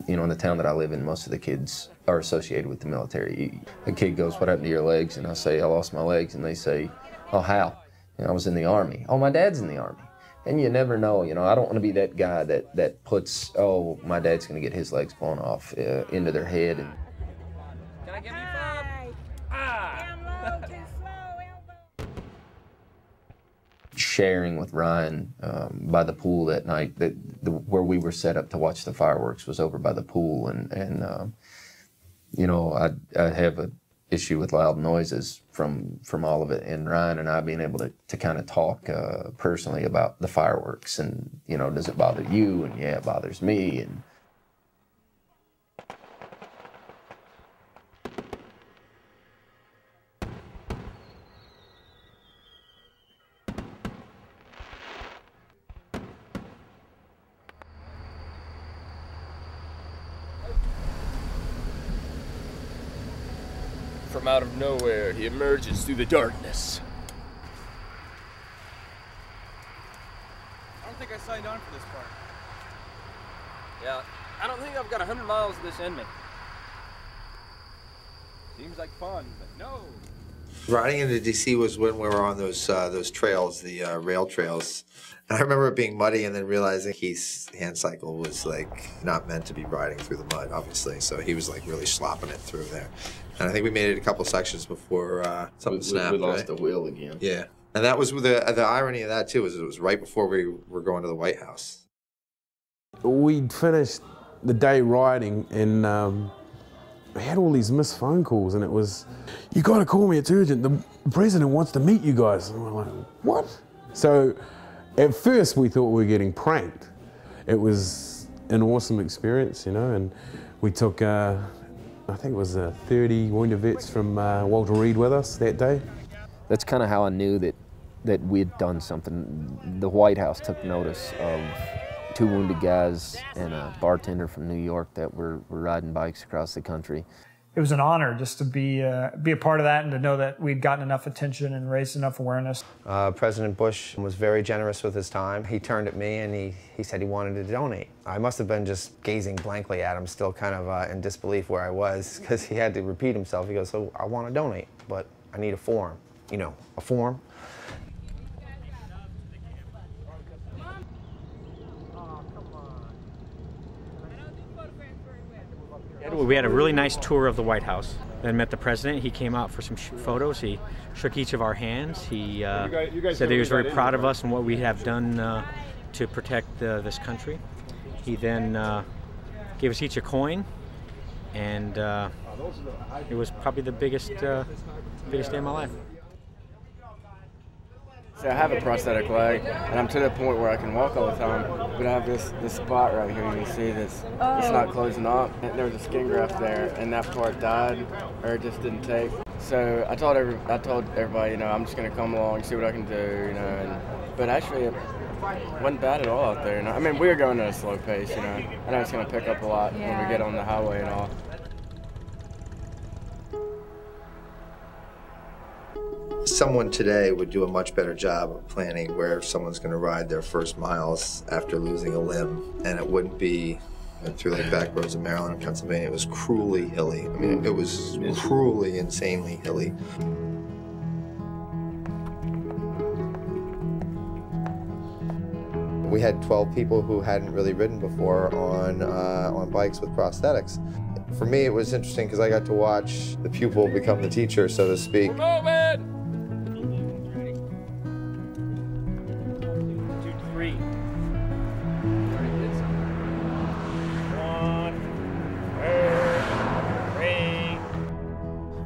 You know, in the town that I live in, most of the kids are associated with the military. A kid goes, "What happened to your legs?" And I say, "I lost my legs." And they say, "Oh, how?" And I was in the Army. "Oh, my dad's in the Army." And you never know, you know, I don't want to be that guy that puts, "Oh, my dad's going to get his legs blown off," into their head. And Can I give you five? Ah! sharing with Ryan by the pool that night, where we were set up to watch the fireworks was over by the pool, and you know, I have an issue with loud noises from all of it, and Ryan and I being able to kind of talk personally about the fireworks, and, you know, does it bother you? And yeah, it bothers me. And From out of nowhere, he emerges through the darkness. I don't think I signed on for this part. Yeah, I don't think I've got 100 miles of this in me. Seems like fun, but no. Riding into DC was when we were on those trails, the rail trails. And I remember it being muddy, and then realizing Heath's hand cycle was like not meant to be riding through the mud, obviously. So he was like really slopping it through there. And I think we made it a couple sections before something snapped. We lost right? the wheel again. Yeah, and that was the irony of that too. Was it was right before we were going to the White House. We'd finished the day riding, and we had all these missed phone calls, and it was, "You got to call me, it's urgent. The president wants to meet you guys." And we're like, "What?" So at first we thought we were getting pranked. It was an awesome experience, you know, and we took, I think it was 30 wounded vets from Walter Reed with us that day. That's kind of how I knew that we'd done something. The White House took notice of 2 wounded guys and a bartender from New York that were riding bikes across the country. It was an honor just to be a part of that and to know that we'd gotten enough attention and raised enough awareness. President Bush was very generous with his time. He turned at me and he said he wanted to donate. I must have been just gazing blankly at him, still kind of in disbelief where I was, because he had to repeat himself. He goes, "So I want to donate, but I need a form." You know, a form. We had a really nice tour of the White House. Then met the president. He came out for some photos. He shook each of our hands. He said that he was very proud of us and what we have done to protect this country. He then gave us each a coin, and it was probably the biggest day of my life. So I have a prosthetic leg, and I'm to the point where I can walk all the time, but I have this spot right here. You can see this. It's not closing up. There was a skin graft there, and that part died, or it just didn't take. So I told everybody, you know, I'm just going to come along, see what I can do, you know. But actually, it wasn't bad at all out there. You know? I mean, we were going at a slow pace, you know. I know it's going to pick up a lot when we get on the highway and all. Someone today would do a much better job of planning where someone's going to ride their first miles after losing a limb, and it wouldn't be through like back roads of Maryland and Pennsylvania. It was cruelly hilly. I mean, it was cruelly, insanely hilly. We had 12 people who hadn't really ridden before on bikes with prosthetics. For me, it was interesting because I got to watch the pupil become the teacher, so to speak.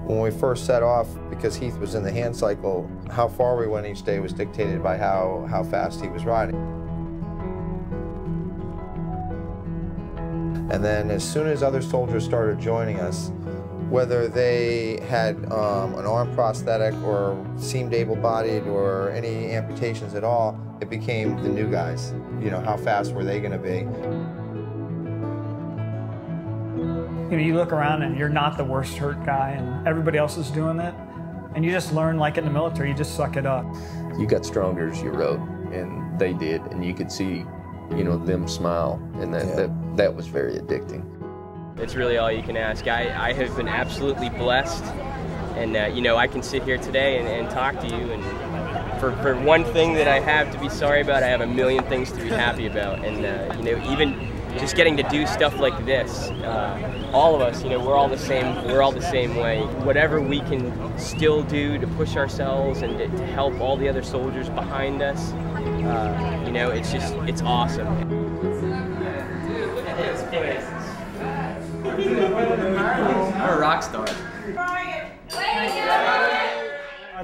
When we first set off, because Heath was in the hand cycle, how far we went each day was dictated by how fast he was riding. And then as soon as other soldiers started joining us, whether they had an arm prosthetic or seemed able-bodied or any amputations at all, it became the new guys. You know, how fast were they going to be? You know, you look around and you're not the worst hurt guy and everybody else is doing it. And you just learn, like in the military, you just suck it up. You got stronger as you rode, and they did, and you could see, you know, them smile, and that was very addicting. It's really all you can ask. I have been absolutely blessed, and you know, I can sit here today and talk to you, and for one thing that I have to be sorry about, I have a million things to be happy about, and you know, even just getting to do stuff like this, all of us, you know, we're all the same way. Whatever we can still do to push ourselves and to help all the other soldiers behind us, you know, it's awesome. We're a rock star.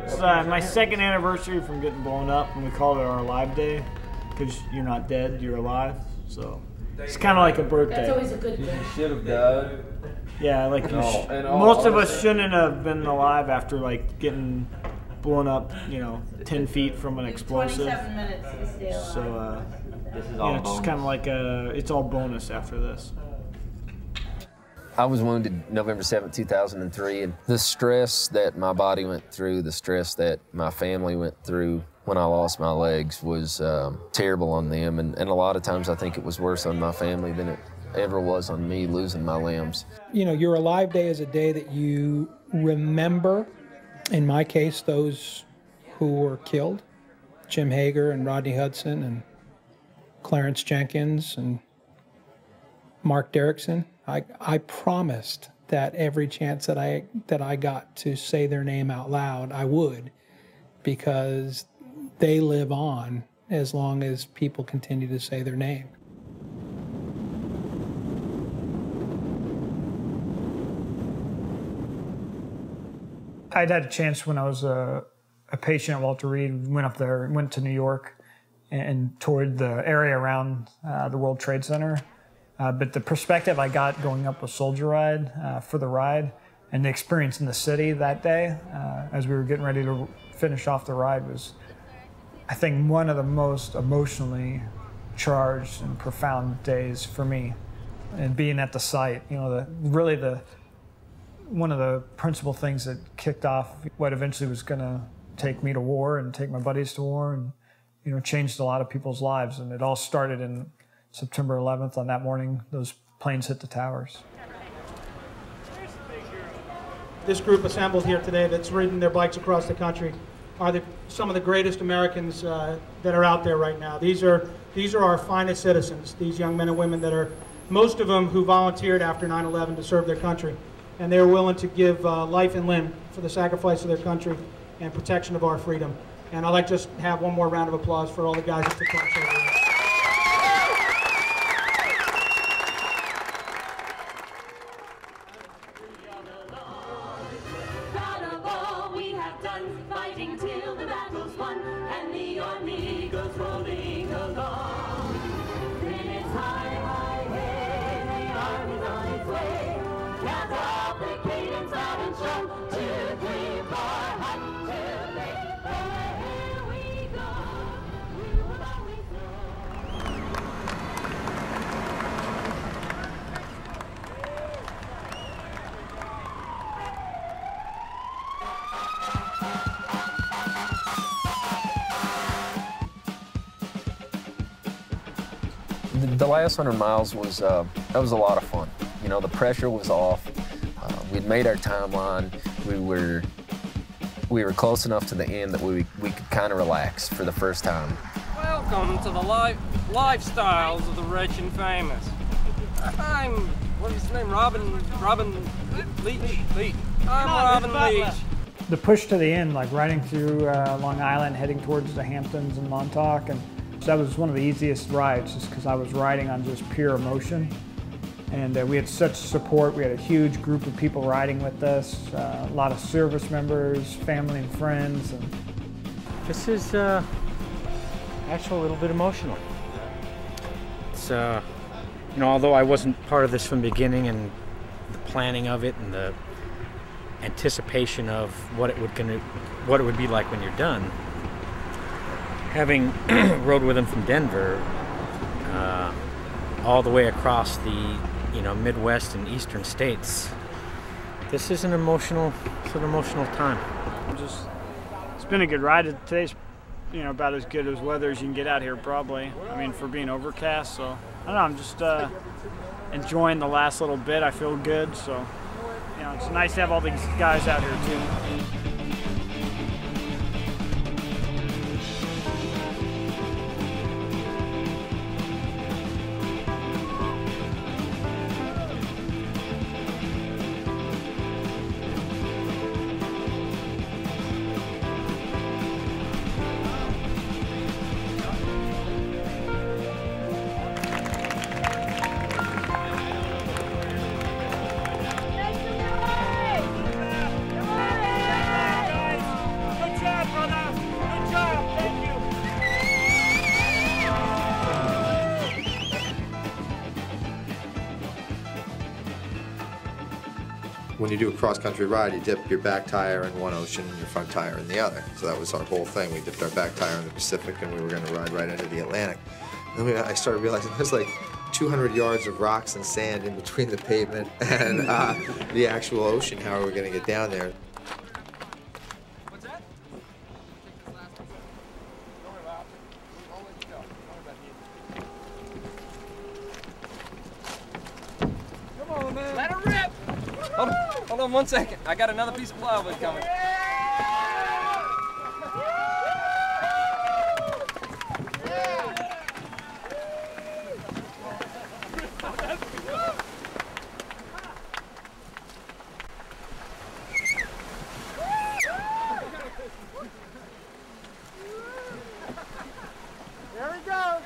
It's my second anniversary from getting blown up, and we called it our Alive Day, because you're not dead, you're alive. So it's kind of like a birthday. That's always a good thing. You should have died. Yeah, like most of us shouldn't have been alive after like getting blown up, you know, 10 feet from an explosive. 27 minutes to stay alive. So this is all it's just kind of like it's all bonus after this. I was wounded November 7th, 2003, and the stress that my body went through, the stress that my family went through when I lost my legs was terrible on them, and a lot of times I think it was worse on my family than it ever was on me losing my limbs. You know, your Alive Day is a day that you remember, in my case, those who were killed, Jim Hager and Rodney Hudson and Clarence Jenkins and Mark Derrickson. I promised that every chance that I got to say their name out loud, I would, because they live on as long as people continue to say their name. I'd had a chance when I was a patient at Walter Reed, went up there, went to New York and toured the area around the World Trade Center. But the perspective I got going up a soldier ride for the ride and the experience in the city that day as we were getting ready to finish off the ride was, I think, one of the most emotionally charged and profound days for me. And being at the site, you know, one of the principal things that kicked off what eventually was going to take me to war and take my buddies to war and, you know, changed a lot of people's lives. And it all started in September 11th. On that morning, those planes hit the towers. This group assembled here today that's riding their bikes across the country are some of the greatest Americans that are out there right now. These are our finest citizens, these young men and women that are, most of them who volunteered after 9/11 to serve their country. And they're willing to give life and limb for the sacrifice of their country and protection of our freedom. And I'd like to just have one more round of applause for all the guys at the front. The last 100 miles was, that was a lot of fun. You know, the pressure was off. We'd made our timeline. We were close enough to the end that we could kind of relax for the first time. Welcome to the lifestyles of the rich and famous. I'm, what was his name, Robin Leach. I'm Robin Leach. The push to the end, like riding through Long Island, heading towards the Hamptons and Montauk, and that was one of the easiest rides just because I was riding on just pure emotion. And we had such support. We had a huge group of people riding with us, a lot of service members, family and friends. And this is actually a little bit emotional. It's, you know, although I wasn't part of this from the beginning and the planning of it and the anticipation of what it would be like when you're done, having rode with him from Denver all the way across the Midwest and Eastern states, this is an emotional time. It's been a good ride. Today's about as good as weather as you can get out here, probably. I mean, for being overcast. So I don't know. I'm just enjoying the last little bit. I feel good. So it's nice to have all these guys out here too. When you do a cross-country ride, you dip your back tire in one ocean and your front tire in the other. So that was our whole thing. We dipped our back tire in the Pacific and we were going to ride right into the Atlantic. And then I started realizing there's like 200 yards of rocks and sand in between the pavement and the actual ocean. How are we going to get down there? Let her rip! Hold on 1 second. I got another piece of plywood coming. There we go.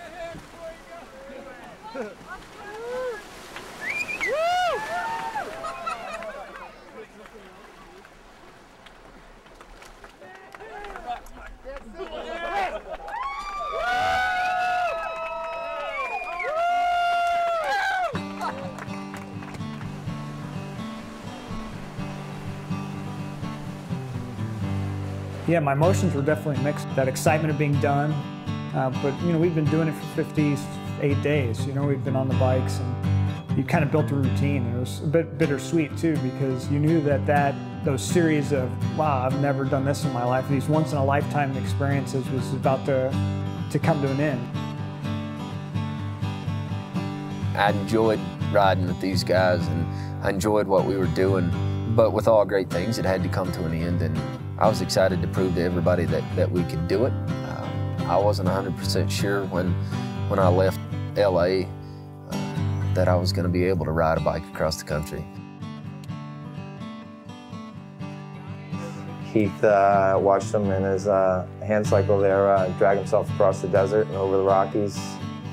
Yeah, my emotions were definitely mixed. That excitement of being done, but you know, we've been doing it for 58 days. You know, we've been on the bikes, and you kind of built a routine. It was a bit bittersweet too, because you knew that those series of, wow, I've never done this in my life, these once-in-a-lifetime experiences was about to come to an end. I enjoyed riding with these guys, and I enjoyed what we were doing, but with all great things, it had to come to an end, and I was excited to prove to everybody that we could do it. I wasn't 100% sure when I left LA that I was going to be able to ride a bike across the country. Heath watched him in his hand cycle there drag himself across the desert and over the Rockies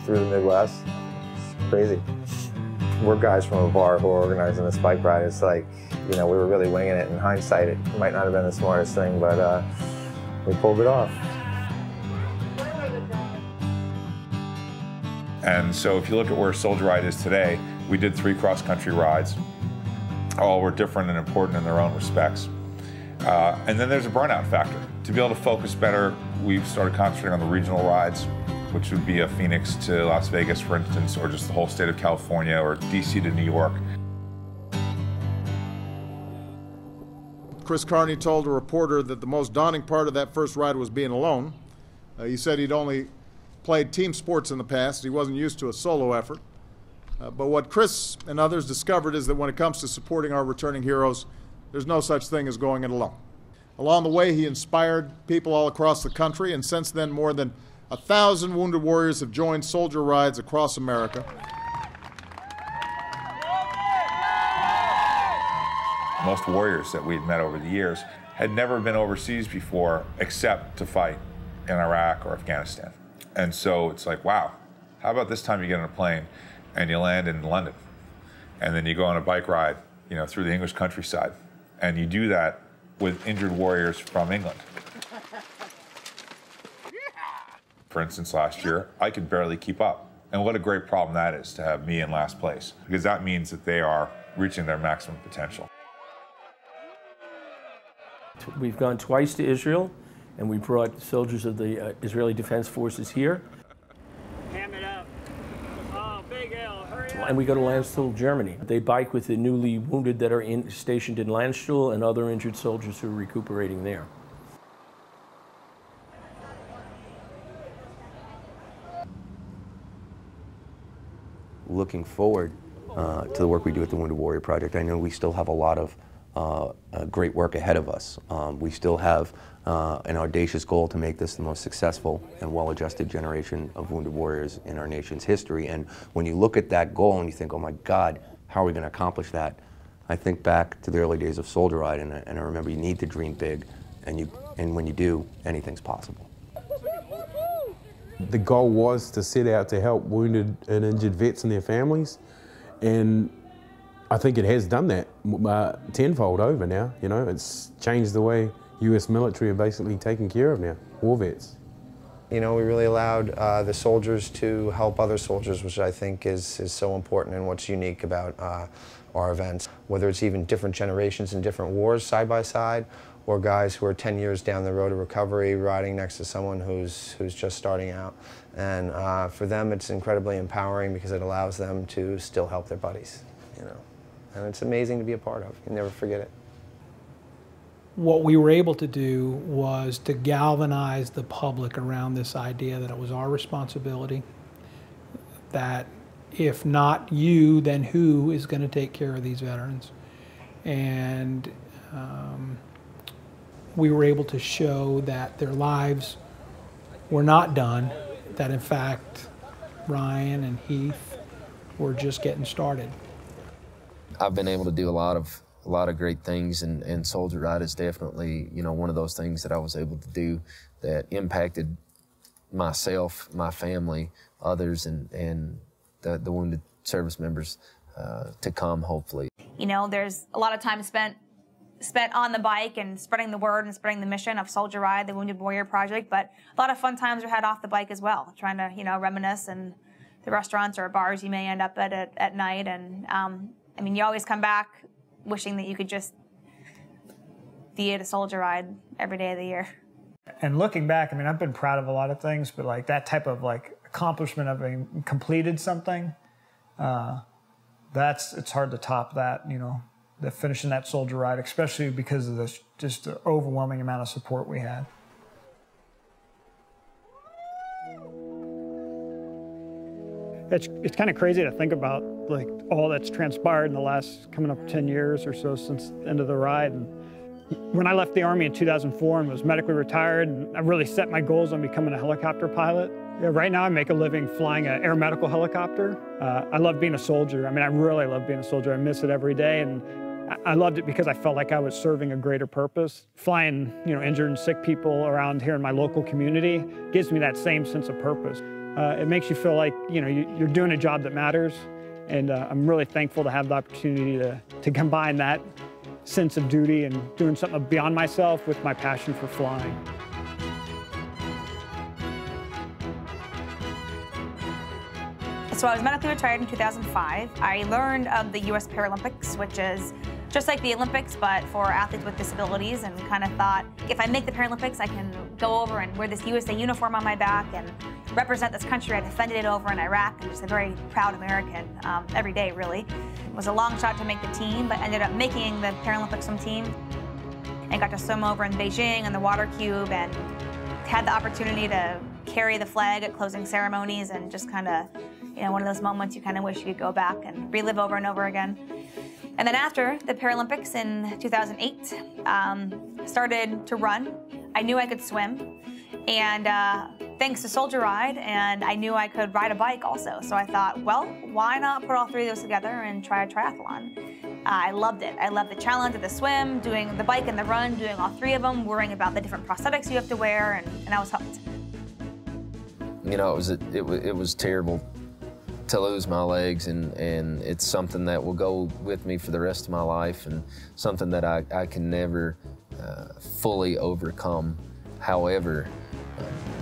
through the Midwest. It's crazy. We're guys from a bar who are organizing this bike ride. It's like, you know, we were really winging it. In hindsight, it might not have been the smartest thing, but we pulled it off. And so if you look at where Soldier Ride is today, we did 3 cross-country rides. All were different and important in their own respects. And then there's a burnout factor. To be able to focus better, we've started concentrating on the regional rides, which would be a Phoenix to Las Vegas, for instance, or just the whole state of California, or DC to New York. Chris Carney told a reporter that the most daunting part of that first ride was being alone. He said he'd only played team sports in the past. He wasn't used to a solo effort. But what Chris and others discovered is that when it comes to supporting our returning heroes, there's no such thing as going it alone. Along the way, he inspired people all across the country, and since then, more than 1,000 wounded warriors have joined soldier rides across America. Most warriors that we'd met over the years had never been overseas before except to fight in Iraq or Afghanistan. And so it's like, wow, how about this time you get on a plane and you land in London, and then you go on a bike ride, you know, through the English countryside, and you do that with injured warriors from England. For instance, last year, I could barely keep up. And what a great problem that is, to have me in last place, because that means that they are reaching their maximum potential. We've gone twice to Israel, and we brought soldiers of the Israeli Defense Forces here. Ham it up. Oh, Big L, hurry up. And we go to Landstuhl, Germany. They bike with the newly wounded that are stationed in Landstuhl and other injured soldiers who are recuperating there. Looking forward to the work we do at the Wounded Warrior Project, I know we still have a lot of great work ahead of us. We still have an audacious goal to make this the most successful and well-adjusted generation of wounded warriors in our nation's history. And when you look at that goal and you think, oh my God, how are we going to accomplish that? I think back to the early days of Soldier Ride, and I remember you need to dream big, and when you do, anything's possible. The goal was to set out to help wounded and injured vets and their families, and I think it has done that tenfold over now. You know, it's changed the way US military are basically taken care of now, war vets. You know, we really allowed the soldiers to help other soldiers, which I think is so important and what's unique about our events. Whether it's even different generations in different wars side by side, or guys who are 10 years down the road of recovery riding next to someone who's just starting out. And for them, it's incredibly empowering because it allows them to still help their buddies, you know. And it's amazing to be a part of. You never forget it. What we were able to do was to galvanize the public around this idea that it was our responsibility, that if not you, then who is going to take care of these veterans? And we were able to show that their lives were not done, that in fact Ryan and Heath were just getting started. I've been able to do a lot of great things, and Soldier Ride is definitely, you know, one of those things that I was able to do that impacted myself, my family, others, and the wounded service members to come, hopefully. You know, there's a lot of time spent on the bike and spreading the word and spreading the mission of Soldier Ride, the Wounded Warrior Project, but a lot of fun times are had off the bike as well, trying to, you know, reminisce in the restaurants or bars you may end up at night. And I mean, you always come back wishing that you could just be at a Soldier Ride every day of the year. And looking back, I mean, I've been proud of a lot of things, but like that type of like accomplishment of having completed something, it's hard to top that, you know, the finishing that soldier ride, especially because of this just the overwhelming amount of support we had. It's kind of crazy to think about like all that's transpired in the last coming up 10 years or so since the end of the ride. And when I left the Army in 2004 and was medically retired, and I really set my goals on becoming a helicopter pilot. Yeah, right now I make a living flying an air medical helicopter. I love being a soldier. I mean, I really love being a soldier. I miss it every day, and I loved it because I felt like I was serving a greater purpose. Flying, you know, injured and sick people around here in my local community gives me that same sense of purpose. It makes you feel like, you know, you're doing a job that matters, and I'm really thankful to have the opportunity to combine that sense of duty and doing something beyond myself with my passion for flying. So I was medically retired in 2005. I learned of the U.S. Paralympics, which is just like the Olympics, but for athletes with disabilities, and kind of thought, if I make the Paralympics, I can go over and wear this USA uniform on my back and represent this country. I defended it over in Iraq. I'm just a very proud American every day, really. It was a long shot to make the team, but ended up making the Paralympic swim team and got to swim over in Beijing on the water cube and had the opportunity to carry the flag at closing ceremonies, and just kind of, you know, one of those moments you kind of wish you could go back and relive over and over again. And then after the Paralympics in 2008, started to run. I knew I could swim, and thanks to Soldier Ride, and I knew I could ride a bike also. So I thought, well, why not put all three of those together and try a triathlon? I loved it. I loved the challenge of the swim, doing the bike and the run, doing all three of them, worrying about the different prosthetics you have to wear, and I was hooked. You know, it was terrible to lose my legs, and it's something that will go with me for the rest of my life, and something that I can never fully overcome. However,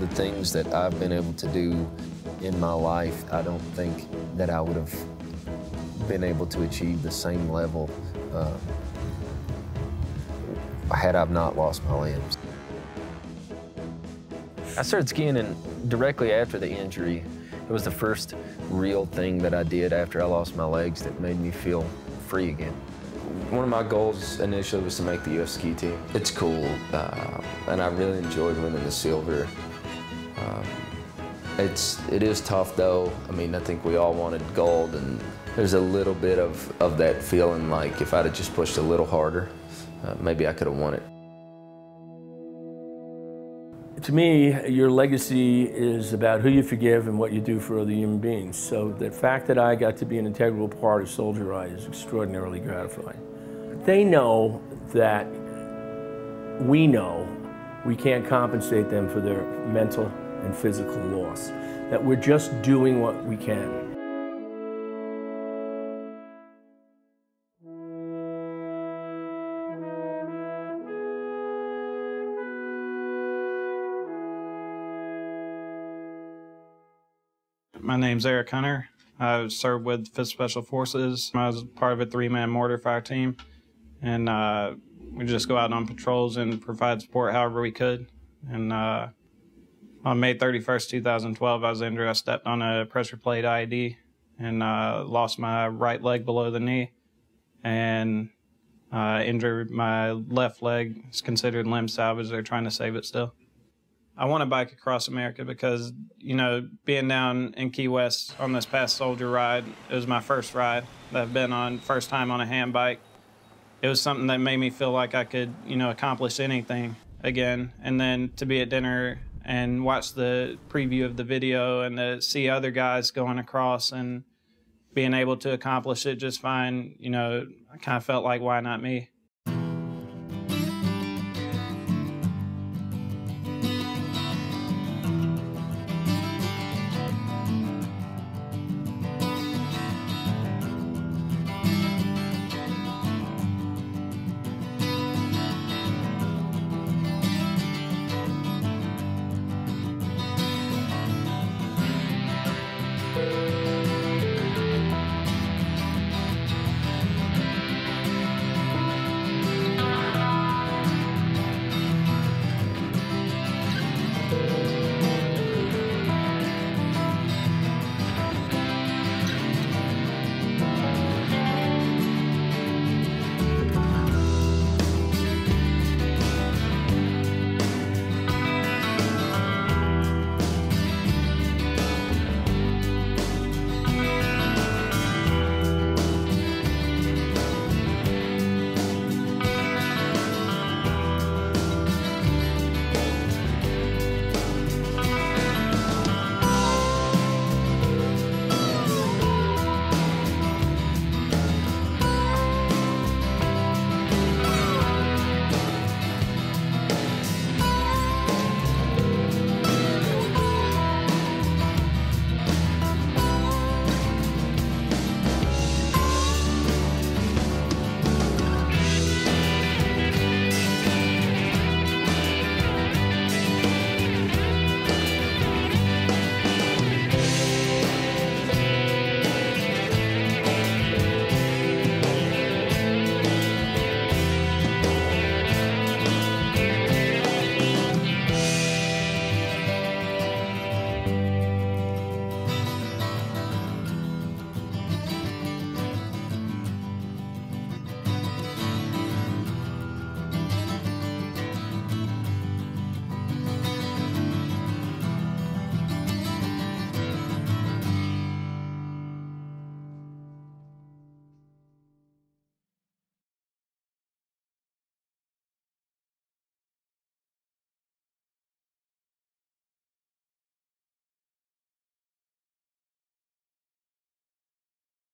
the things that I've been able to do in my life, I don't think that I would have been able to achieve the same level had I not lost my limbs. I started skiing directly after the injury. It was the first real thing that I did after I lost my legs that made me feel free again. One of my goals initially was to make the U.S. ski team. It's cool, and I really enjoyed winning the silver. It is tough though. I mean, I think we all wanted gold, and there's a little bit of that feeling like if I'd have just pushed a little harder, maybe I could have won it. To me, your legacy is about who you forgive and what you do for other human beings. So the fact that I got to be an integral part of Soldier Ride is extraordinarily gratifying. They know that we know we can't compensate them for their mental and physical loss, that we're just doing what we can. My name's Eric Hunter. I served with 5th Special Forces. I was part of a 3-man mortar fire team, and we just go out on patrols and provide support however we could. And on May 31st, 2012, I was injured. I stepped on a pressure plate IED and lost my right leg below the knee, and injured my left leg. It's considered limb salvage. They're trying to save it still. I want to bike across America because, you know, being down in Key West on this past Soldier Ride, it was my first ride that I've been on, first time on a hand bike. It was something that made me feel like I could, you know, accomplish anything again. And then to be at dinner and watch the preview of the video and to see other guys going across and being able to accomplish it just fine, you know, I kind of felt like, why not me?